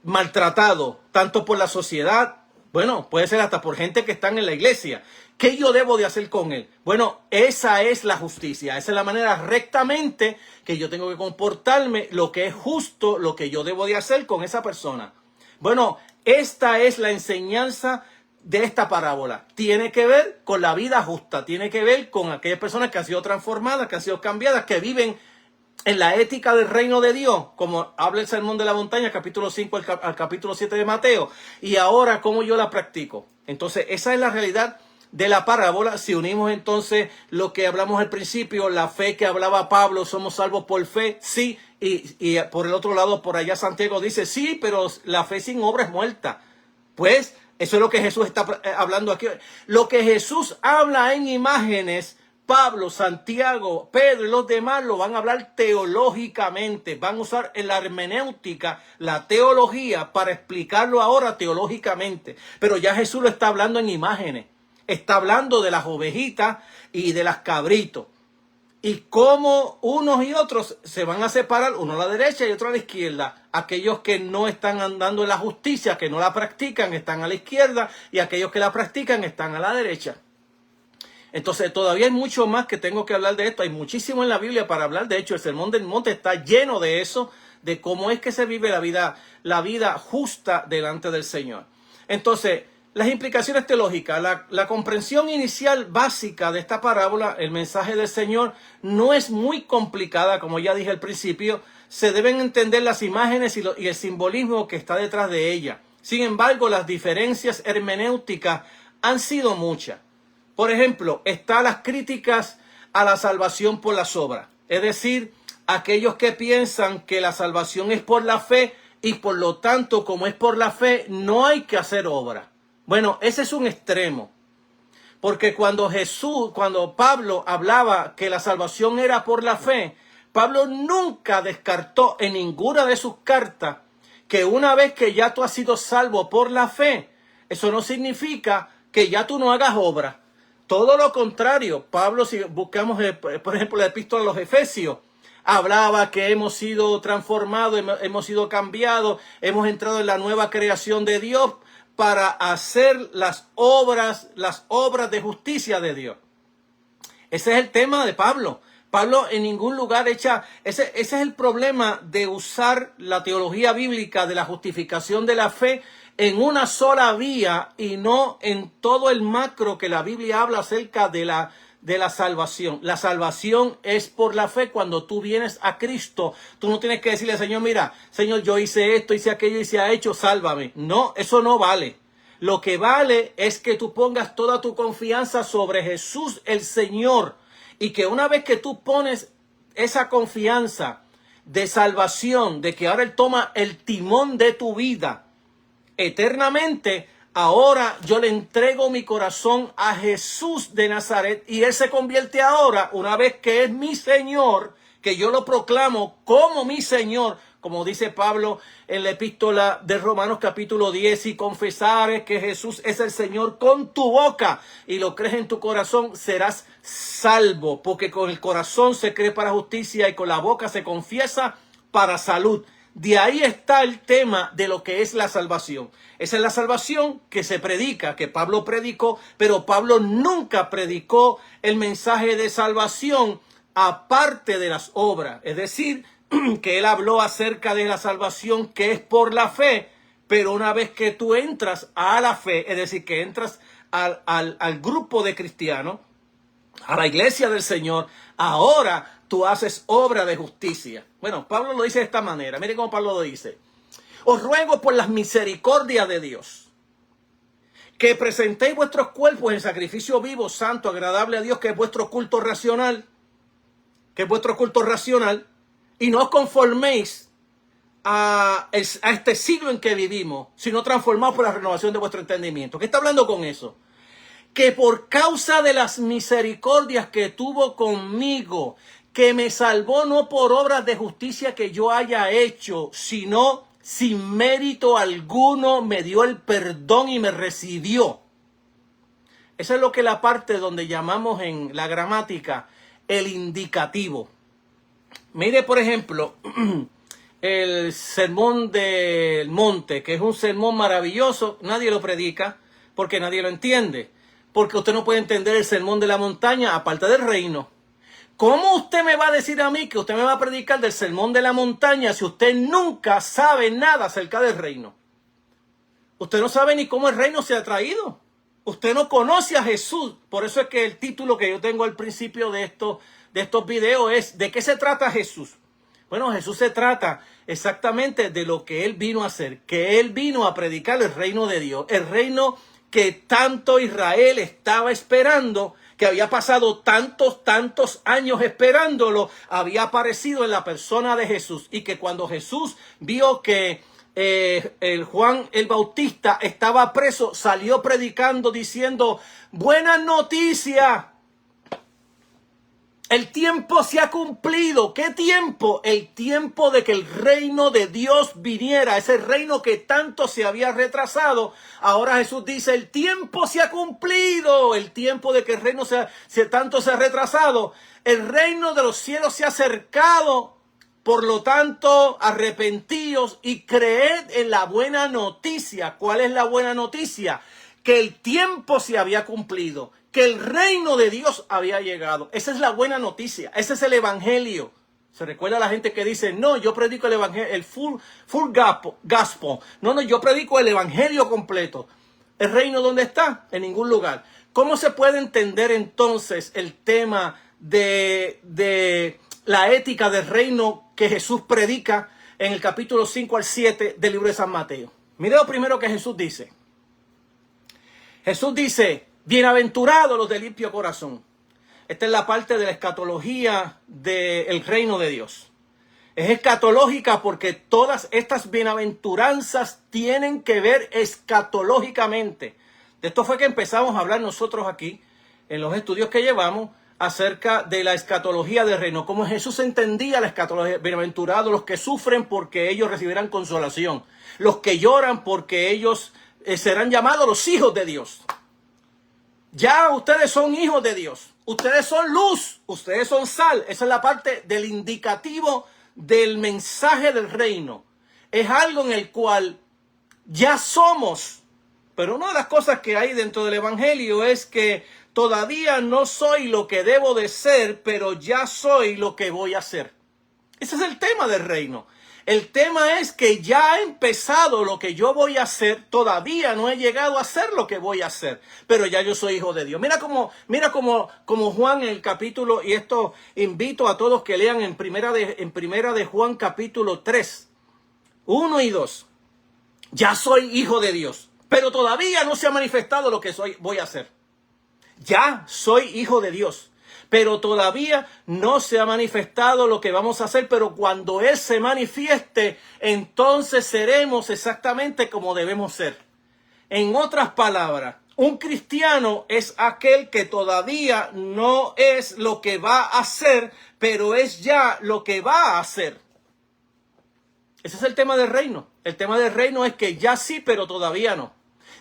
Speaker 1: maltratado, tanto por la sociedad, bueno, puede ser hasta por gente que están en la iglesia. ¿Qué yo debo de hacer con él? Bueno, esa es la justicia. Esa es la manera rectamente que yo tengo que comportarme, lo que es justo, lo que yo debo de hacer con esa persona. Bueno, esta es la enseñanza de esta parábola. Tiene que ver con la vida justa. Tiene que ver con aquellas personas que han sido transformadas, que han sido cambiadas, que viven en la ética del reino de Dios, como habla el Sermón de la Montaña, capítulo 5 al capítulo 7 de Mateo. Y ahora, ¿cómo yo la practico? Entonces, esa es la realidad de la parábola. Si unimos entonces lo que hablamos al principio, la fe que hablaba Pablo, somos salvos por fe, sí, y por el otro lado, por allá Santiago dice, sí, pero la fe sin obra es muerta. Pues, eso es lo que Jesús está hablando aquí. Lo que Jesús habla en imágenes, Pablo, Santiago, Pedro y los demás lo van a hablar teológicamente, van a usar la hermenéutica, la teología, para explicarlo ahora teológicamente. Pero ya Jesús lo está hablando en imágenes. Está hablando de las ovejitas y de las cabritos. Y cómo unos y otros se van a separar, uno a la derecha y otro a la izquierda. Aquellos que no están andando en la justicia, que no la practican, están a la izquierda. Y aquellos que la practican están a la derecha. Entonces todavía hay mucho más que tengo que hablar de esto. Hay muchísimo en la Biblia para hablar. De hecho, el Sermón del Monte está lleno de eso, de cómo es que se vive la vida justa delante del Señor. Entonces, las implicaciones teológicas, la comprensión inicial básica de esta parábola, el mensaje del Señor, no es muy complicada, como ya dije al principio. Se deben entender las imágenes y el simbolismo que está detrás de ella. Sin embargo, las diferencias hermenéuticas han sido muchas. Por ejemplo, están las críticas a la salvación por las obras. Es decir, aquellos que piensan que la salvación es por la fe y por lo tanto, como es por la fe, no hay que hacer obra. Bueno, ese es un extremo. Porque cuando Pablo hablaba que la salvación era por la fe, Pablo nunca descartó en ninguna de sus cartas que una vez que ya tú has sido salvo por la fe, eso no significa que ya tú no hagas obra. Todo lo contrario, Pablo, si buscamos, por ejemplo, la epístola a los Efesios, hablaba que hemos sido transformados, hemos sido cambiados, hemos entrado en la nueva creación de Dios para hacer las obras de justicia de Dios. Ese es el tema de Pablo. Pablo en ningún lugar ese es el problema de usar la teología bíblica de la justificación de la fe en una sola vía y no en todo el macro que la Biblia habla acerca de la salvación. La salvación es por la fe. Cuando tú vienes a Cristo, tú no tienes que decirle al Señor, mira, Señor, yo hice esto, hice aquello, hice hecho, sálvame. No, eso no vale. Lo que vale es que tú pongas toda tu confianza sobre Jesús el Señor y que una vez que tú pones esa confianza, de salvación, de que ahora Él toma el timón de tu vida eternamente, ahora yo le entrego mi corazón a Jesús de Nazaret y Él se convierte ahora, una vez que es mi Señor, que yo lo proclamo como mi Señor, como dice Pablo en la epístola de Romanos capítulo 10, si confesares que Jesús es el Señor con tu boca y lo crees en tu corazón, serás salvo, porque con el corazón se cree para justicia y con la boca se confiesa para salud. De ahí está el tema de lo que es la salvación. Esa es la salvación que se predica, que Pablo predicó, pero Pablo nunca predicó el mensaje de salvación aparte de las obras. Es decir, que él habló acerca de la salvación que es por la fe, pero una vez que tú entras a la fe, es decir, que entras al grupo de cristianos, a la iglesia del Señor, ahora tú haces obra de justicia. Bueno, Pablo lo dice de esta manera. Miren cómo Pablo lo dice. Os ruego por las misericordias de Dios, que presentéis vuestros cuerpos en sacrificio vivo, santo, agradable a Dios, que es vuestro culto racional, y no os conforméis a este siglo en que vivimos, sino transformados por la renovación de vuestro entendimiento. ¿Qué está hablando con eso? Que por causa de las misericordias que tuvo conmigo, que me salvó no por obras de justicia que yo haya hecho, sino sin mérito alguno, me dio el perdón y me recibió. Esa es lo que la parte donde llamamos en la gramática el indicativo. Mire, por ejemplo, el sermón del monte, que es un sermón maravilloso. Nadie lo predica porque nadie lo entiende. Porque usted no puede entender el sermón de la montaña aparte del reino. ¿Cómo usted me va a decir a mí que usted me va a predicar del sermón de la montaña si usted nunca sabe nada acerca del reino? Usted no sabe ni cómo el reino se ha traído. Usted no conoce a Jesús. Por eso es que el título que yo tengo al principio de estos videos es ¿de qué se trata Jesús? Bueno, Jesús se trata exactamente de lo que Él vino a hacer. Que Él vino a predicar el reino de Dios. El reino que tanto Israel estaba esperando, que había pasado tantos años esperándolo, había aparecido en la persona de Jesús. Y que cuando Jesús vio que el Juan el Bautista estaba preso, salió predicando diciendo: buena noticia, el tiempo se ha cumplido. ¿Qué tiempo? El tiempo de que el reino de Dios viniera, ese reino que tanto se había retrasado. Ahora Jesús dice: el tiempo se ha cumplido, el tiempo de que el reino tanto se ha retrasado. El reino de los cielos se ha acercado. Por lo tanto, arrepentíos y creed en la buena noticia. ¿Cuál es la buena noticia? Que el tiempo se había cumplido, que el reino de Dios había llegado. Esa es la buena noticia, ese es el evangelio. Se recuerda a la gente que dice: no, yo predico el evangelio, el full gospel. No, yo predico el evangelio completo. ¿El reino dónde está? En ningún lugar. ¿Cómo se puede entender entonces el tema de la ética del reino que Jesús predica en el capítulo 5 al 7 del libro de San Mateo? Mire lo primero que Jesús dice. Jesús dice: bienaventurados los de limpio corazón. Esta es la parte de la escatología del reino de Dios. Es escatológica porque todas estas bienaventuranzas tienen que ver escatológicamente. De esto fue que empezamos a hablar nosotros aquí, en los estudios que llevamos, acerca de la escatología del reino. Cómo Jesús entendía la escatología. Bienaventurados los que sufren porque ellos recibirán consolación. Los que lloran porque ellos serán llamados los hijos de Dios. Ya ustedes son hijos de Dios. Ustedes son luz. Ustedes son sal. Esa es la parte del indicativo del mensaje del reino. Es algo en el cual ya somos. Pero una de las cosas que hay dentro del evangelio es que todavía no soy lo que debo de ser, pero ya soy lo que voy a ser. Ese es el tema del reino. El tema es que ya ha empezado lo que yo voy a hacer. Todavía no he llegado a hacer lo que voy a hacer, pero ya yo soy hijo de Dios. Mira como Juan en el capítulo, y esto invito a todos que lean en primera de Juan capítulo 3, 1 y 2. Ya soy hijo de Dios, pero todavía no se ha manifestado lo que voy a hacer. Ya soy hijo de Dios, pero todavía no se ha manifestado lo que vamos a hacer, pero cuando Él se manifieste, entonces seremos exactamente como debemos ser. En otras palabras, un cristiano es aquel que todavía no es lo que va a hacer, pero es ya lo que va a hacer. Ese es el tema del reino. El tema del reino es que ya sí, pero todavía no.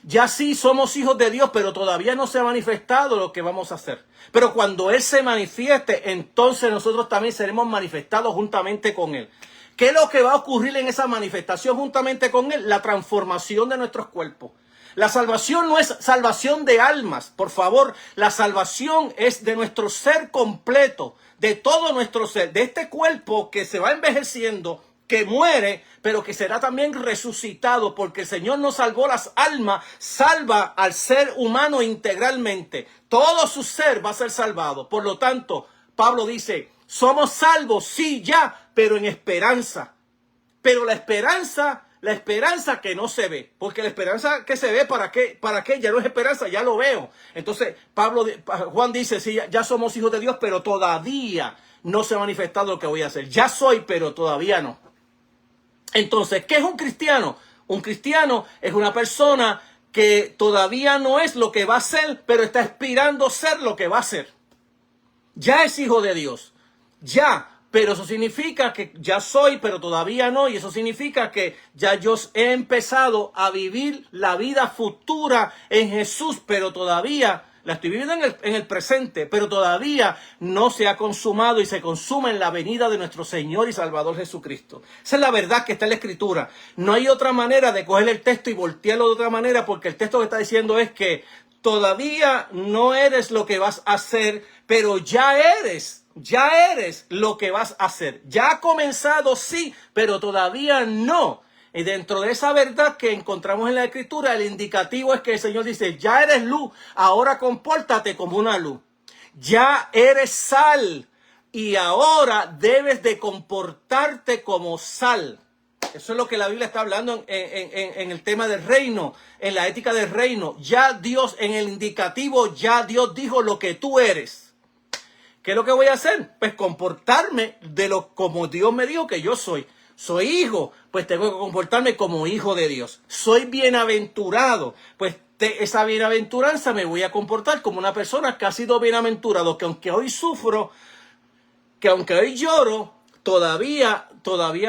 Speaker 1: Ya sí somos hijos de Dios, pero todavía no se ha manifestado lo que vamos a hacer. Pero cuando Él se manifieste, entonces nosotros también seremos manifestados juntamente con Él. ¿Qué es lo que va a ocurrir en esa manifestación juntamente con Él? La transformación de nuestros cuerpos. La salvación no es salvación de almas, por favor. La salvación es de nuestro ser completo, de todo nuestro ser, de este cuerpo que se va envejeciendo, que muere, pero que será también resucitado, porque el Señor no salvó las almas, salva al ser humano integralmente. Todo su ser va a ser salvado. Por lo tanto, Pablo dice, somos salvos, sí, ya, pero en esperanza. Pero la esperanza que no se ve, porque la esperanza que se ve, ¿para qué? Ya no es esperanza, ya lo veo. Entonces, Juan dice, sí, ya somos hijos de Dios, pero todavía no se ha manifestado lo que voy a hacer. Ya soy, pero todavía no. Entonces, ¿qué es un cristiano? Un cristiano es una persona que todavía no es lo que va a ser, pero está aspirando a ser lo que va a ser. Ya es hijo de Dios, ya. Pero eso significa que ya soy, pero todavía no. Y eso significa que ya yo he empezado a vivir la vida futura en Jesús, pero todavía la estoy viviendo en el presente, pero todavía no se ha consumado y se consuma en la venida de nuestro Señor y Salvador Jesucristo. Esa es la verdad que está en la Escritura. No hay otra manera de coger el texto y voltearlo de otra manera, porque el texto que está diciendo es que todavía no eres lo que vas a hacer, pero ya eres lo que vas a hacer. Ya ha comenzado, sí, pero todavía no. Y dentro de esa verdad que encontramos en la Escritura, el indicativo es que el Señor dice, ya eres luz, ahora compórtate como una luz. Ya eres sal y ahora debes de comportarte como sal. Eso es lo que la Biblia está hablando en el tema del reino, en la ética del reino. Ya Dios, en el indicativo, ya Dios dijo lo que tú eres. ¿Qué es lo que voy a hacer? Pues comportarme como Dios me dijo que yo soy. Soy hijo, pues tengo que comportarme como hijo de Dios. Soy bienaventurado, pues esa bienaventuranza me voy a comportar como una persona que ha sido bienaventurado, que aunque hoy sufro, que aunque hoy lloro, todavía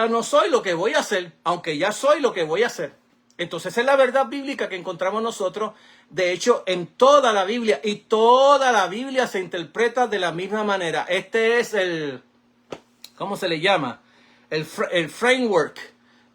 Speaker 1: no soy lo que voy a hacer, aunque ya soy lo que voy a hacer. Entonces esa es la verdad bíblica que encontramos nosotros. De hecho, en toda la Biblia, y toda la Biblia se interpreta de la misma manera. Este es ¿cómo se le llama? El framework,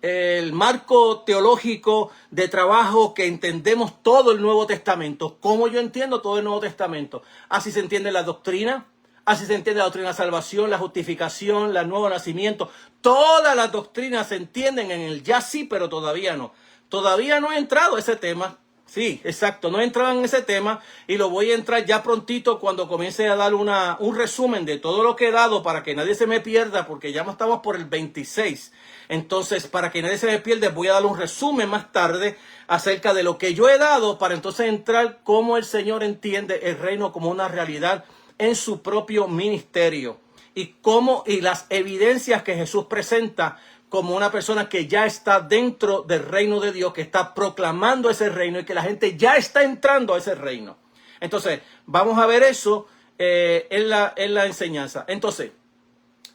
Speaker 1: el marco teológico de trabajo que entendemos todo el Nuevo Testamento. ¿Cómo yo entiendo todo el Nuevo Testamento? Así se entiende la doctrina, así se entiende la doctrina de la salvación, la justificación, el nuevo nacimiento. Todas las doctrinas se entienden en el ya sí, pero todavía no. Todavía no he entrado a ese tema. Sí, exacto, no he entrado en ese tema y lo voy a entrar ya prontito cuando comience a dar un resumen de todo lo que he dado para que nadie se me pierda, porque ya estamos por el 26. Entonces, para que nadie se me pierda, voy a dar un resumen más tarde acerca de lo que yo he dado para entonces entrar cómo el Señor entiende el reino como una realidad en su propio ministerio y las evidencias que Jesús presenta como una persona que ya está dentro del reino de Dios, que está proclamando ese reino y que la gente ya está entrando a ese reino. Entonces, vamos a ver eso en la enseñanza. Entonces,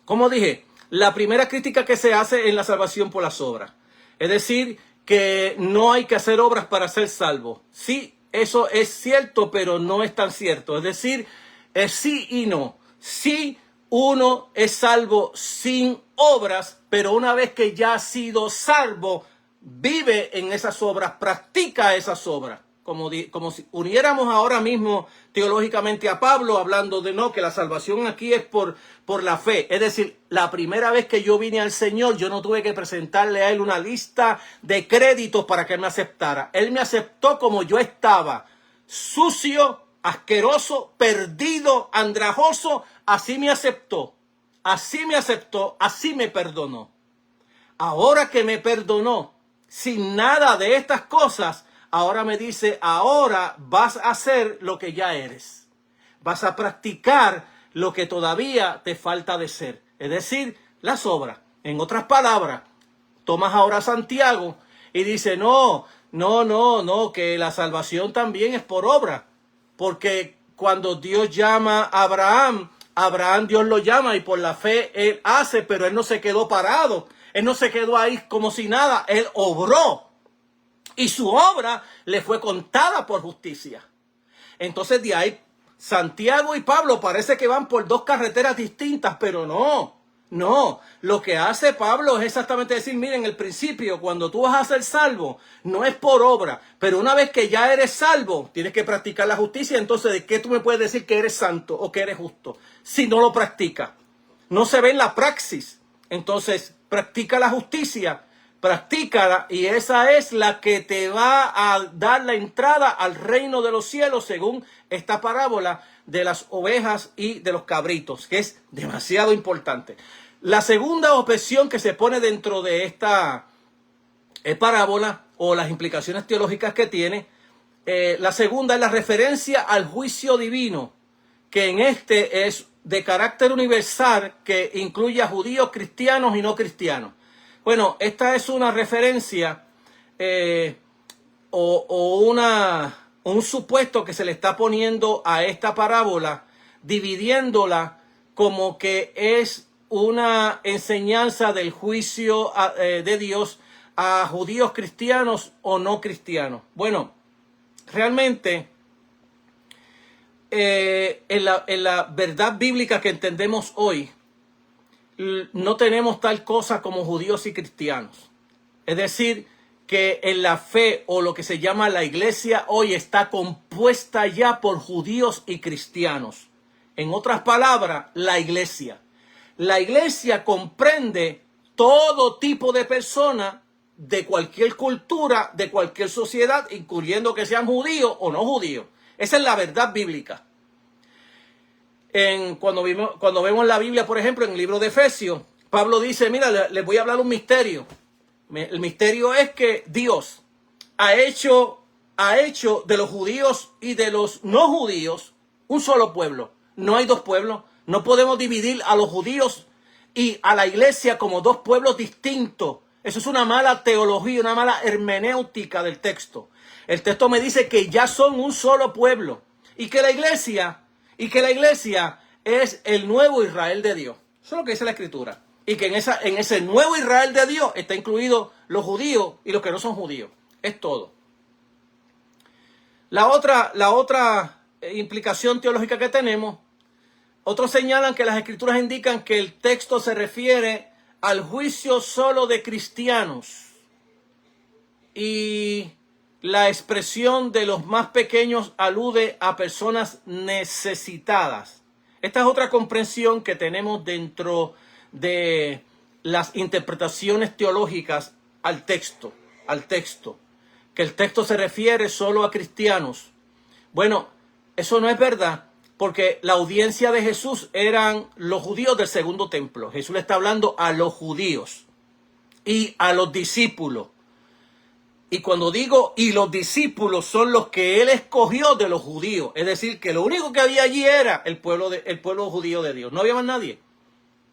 Speaker 1: como dije, la primera crítica que se hace en la salvación por las obras. Es decir, que no hay que hacer obras para ser salvo. Sí, eso es cierto, pero no es tan cierto. Es decir, es sí y no. Sí, uno es salvo sin obras, pero una vez que ya ha sido salvo, vive en esas obras, practica esas obras. Como si uniéramos ahora mismo teológicamente a Pablo, hablando de que la salvación aquí es por la fe. Es decir, la primera vez que yo vine al Señor, yo no tuve que presentarle a Él una lista de créditos para que Él me aceptara. Él me aceptó como yo estaba, sucio, asqueroso, perdido, andrajoso. Así me aceptó, así me perdonó. Ahora que me perdonó, sin nada de estas cosas, ahora me dice, ahora vas a hacer lo que ya eres. Vas a practicar lo que todavía te falta de ser. Es decir, las obras. En otras palabras, tomas ahora a Santiago y dice, no, que la salvación también es por obra. Porque cuando Dios llama a Abraham, Dios lo llama y por la fe él hace, pero él no se quedó parado. Él no se quedó ahí como si nada, él obró. Y su obra le fue contada por justicia. Entonces de ahí Santiago y Pablo parece que van por dos carreteras distintas, pero no. Lo que hace Pablo es exactamente decir, miren, el principio, cuando tú vas a ser salvo, no es por obra, pero una vez que ya eres salvo, tienes que practicar la justicia. Entonces, ¿de qué tú me puedes decir que eres santo o que eres justo si no lo practicas? No se ve en la praxis. Entonces, practica la justicia, practícala, y esa es la que te va a dar la entrada al reino de los cielos, según esta parábola de las ovejas y de los cabritos, que es demasiado importante. La segunda objeción que se pone dentro de esta parábola, o las implicaciones teológicas que tiene, la segunda es la referencia al juicio divino, que en este es de carácter universal, que incluye a judíos, cristianos y no cristianos. Bueno, esta es una referencia un supuesto que se le está poniendo a esta parábola, dividiéndola como que es una enseñanza del juicio de Dios a judíos, cristianos o no cristianos. Bueno, realmente en la verdad bíblica que entendemos hoy, no tenemos tal cosa como judíos y cristianos. Es decir, que en la fe, o lo que se llama la iglesia hoy, está compuesta ya por judíos y cristianos. En otras palabras, la iglesia. La iglesia comprende todo tipo de personas de cualquier cultura, de cualquier sociedad, incluyendo que sean judíos o no judíos. Esa es la verdad bíblica. Cuando vemos la Biblia, por ejemplo, en el libro de Efesios, Pablo dice, mira, les voy a hablar un misterio. El misterio es que Dios ha hecho de los judíos y de los no judíos un solo pueblo. No hay dos pueblos. No podemos dividir a los judíos y a la iglesia como dos pueblos distintos. Eso es una mala teología, una mala hermenéutica del texto. El texto me dice que ya son un solo pueblo y que la iglesia es el nuevo Israel de Dios. Eso es lo que dice la Escritura. Y que en ese nuevo Israel de Dios está incluido los judíos y los que no son judíos. Es todo. La otra implicación teológica que tenemos, otros señalan que las Escrituras indican que el texto se refiere al juicio solo de cristianos. Y la expresión de los más pequeños alude a personas necesitadas. Esta es otra comprensión que tenemos dentro de las interpretaciones teológicas al texto, que el texto se refiere solo a cristianos. Bueno, eso no es verdad, porque la audiencia de Jesús eran los judíos del segundo templo. Jesús le está hablando a los judíos y a los discípulos. Y cuando digo y los discípulos, son los que él escogió de los judíos. Es decir, que lo único que había allí era el pueblo judío de Dios. No había más nadie.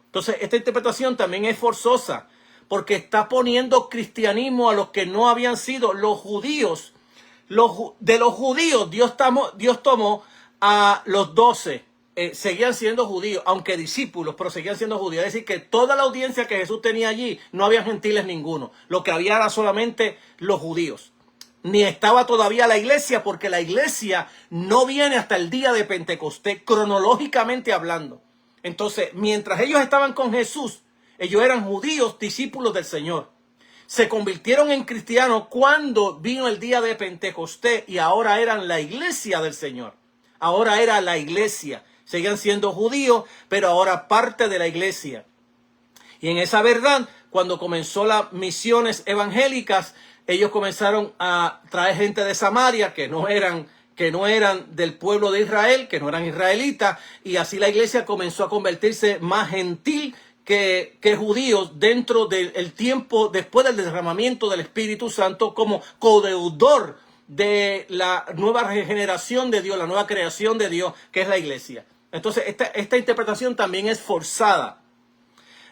Speaker 1: Entonces, esta interpretación también es forzosa, porque está poniendo cristianismo a los que no habían sido los judíos. De los judíos, Dios tomó a los 12. Seguían siendo judíos, aunque discípulos, pero seguían siendo judíos. Es decir, que toda la audiencia que Jesús tenía allí, no había gentiles ninguno. Lo que había era solamente los judíos. Ni estaba todavía la iglesia, porque la iglesia no viene hasta el día de Pentecostés, cronológicamente hablando. Entonces, mientras ellos estaban con Jesús, ellos eran judíos, discípulos del Señor. Se convirtieron en cristianos cuando vino el día de Pentecostés, y ahora eran la iglesia del Señor. Ahora era la iglesia. Seguían siendo judíos, pero ahora parte de la iglesia. Y en esa verdad, cuando comenzó las misiones evangélicas, ellos comenzaron a traer gente de Samaria que no eran del pueblo de Israel, que no eran israelitas, y así la iglesia comenzó a convertirse más gentil que judíos dentro del tiempo después del derramamiento del Espíritu Santo, como codeudor de la nueva regeneración de Dios, la nueva creación de Dios, que es la iglesia. Entonces, esta interpretación también es forzada.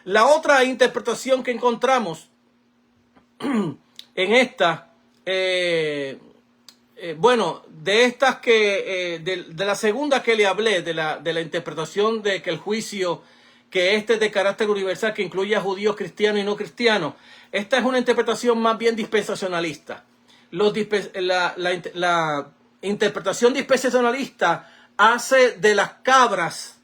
Speaker 1: La otra interpretación que encontramos en esta, bueno, de estas que, de la segunda que le hablé, de la interpretación de que el juicio, que este es de carácter universal, que incluye a judíos, cristianos y no cristianos, esta es una interpretación más bien dispensacionalista. La interpretación dispensacionalista hace de las cabras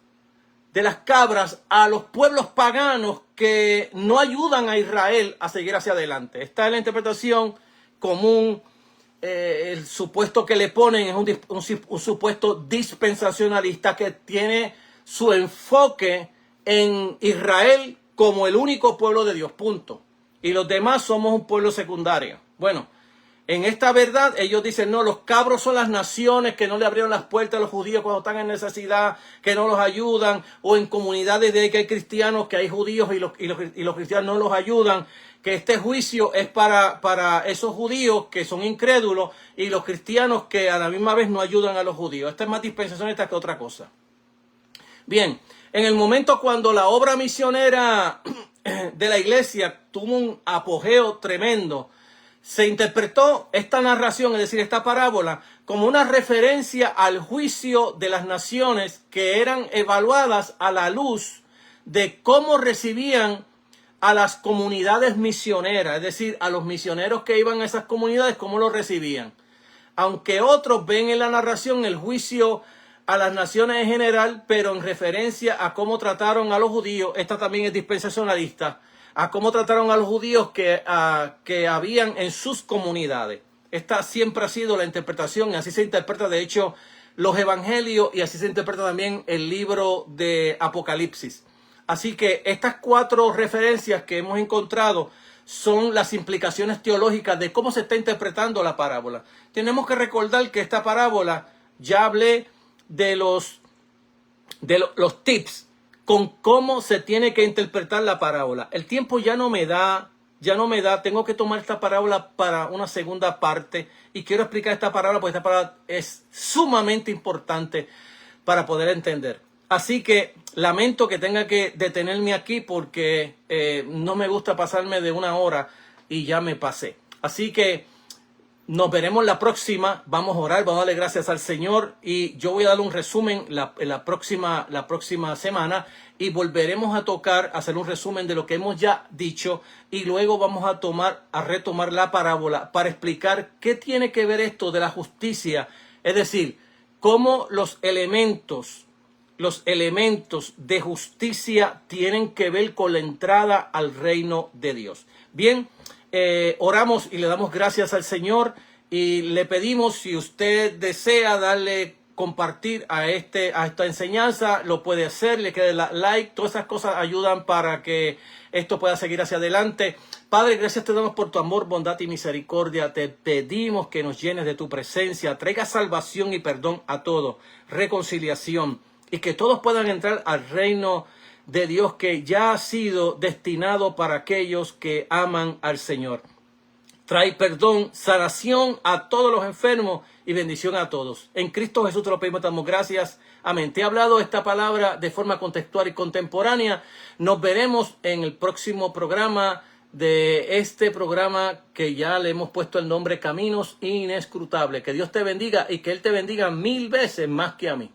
Speaker 1: a los pueblos paganos que no ayudan a Israel a seguir hacia adelante. Esta es la interpretación común. El supuesto que le ponen es un supuesto dispensacionalista que tiene su enfoque en Israel como el único pueblo de Dios, punto. Y los demás somos un pueblo secundario. Bueno, en esta verdad ellos dicen, no, los cabros son las naciones que no le abrieron las puertas a los judíos cuando están en necesidad, que no los ayudan, o en comunidades de que hay cristianos, que hay judíos y los cristianos no los ayudan, que este juicio es para esos judíos que son incrédulos y los cristianos que a la misma vez no ayudan a los judíos. Esta es más dispensacionista que otra cosa. Bien, en el momento cuando la obra misionera de la iglesia tuvo un apogeo tremendo, se interpretó esta narración, es decir, esta parábola, como una referencia al juicio de las naciones que eran evaluadas a la luz de cómo recibían a las comunidades misioneras, es decir, a los misioneros que iban a esas comunidades, cómo los recibían. Aunque otros ven en la narración el juicio a las naciones en general, pero en referencia a cómo trataron a los judíos, esta también es dispensacionalista, a cómo trataron a los judíos que habían en sus comunidades. Esta siempre ha sido la interpretación, y así se interpreta de hecho los evangelios, y así se interpreta también el libro de Apocalipsis. Así que estas 4 referencias que hemos encontrado son las implicaciones teológicas de cómo se está interpretando la parábola. Tenemos que recordar que esta parábola, ya hablé de los tips con cómo se tiene que interpretar la parábola. El tiempo ya no me da, tengo que tomar esta parábola para una segunda parte y quiero explicar esta parábola porque esta parábola es sumamente importante para poder entender. Así que lamento que tenga que detenerme aquí porque no me gusta pasarme de 1 hora y ya me pasé. Así que nos veremos la próxima. Vamos a orar, vamos a darle gracias al Señor y yo voy a dar un resumen la próxima semana y volveremos a hacer un resumen de lo que hemos ya dicho y luego vamos a retomar la parábola para explicar qué tiene que ver esto de la justicia, es decir, cómo los elementos de justicia tienen que ver con la entrada al reino de Dios. Bien, oramos y le damos gracias al Señor y le pedimos, si usted desea darle compartir a esta enseñanza, lo puede hacer, le quede like, todas esas cosas ayudan para que esto pueda seguir hacia adelante. Padre, gracias te damos por tu amor, bondad y misericordia. Te pedimos que nos llenes de tu presencia, traiga salvación y perdón a todos, reconciliación, y que todos puedan entrar al reino de Dios que ya ha sido destinado para aquellos que aman al Señor. Trae perdón, sanación a todos los enfermos y bendición a todos. En Cristo Jesús te lo pedimos, te damos gracias. Amén. Te he hablado esta palabra de forma contextual y contemporánea. Nos veremos en el próximo programa de este programa que ya le hemos puesto el nombre Caminos Inescrutables. Que Dios te bendiga y que Él te bendiga 1000 veces más que a mí.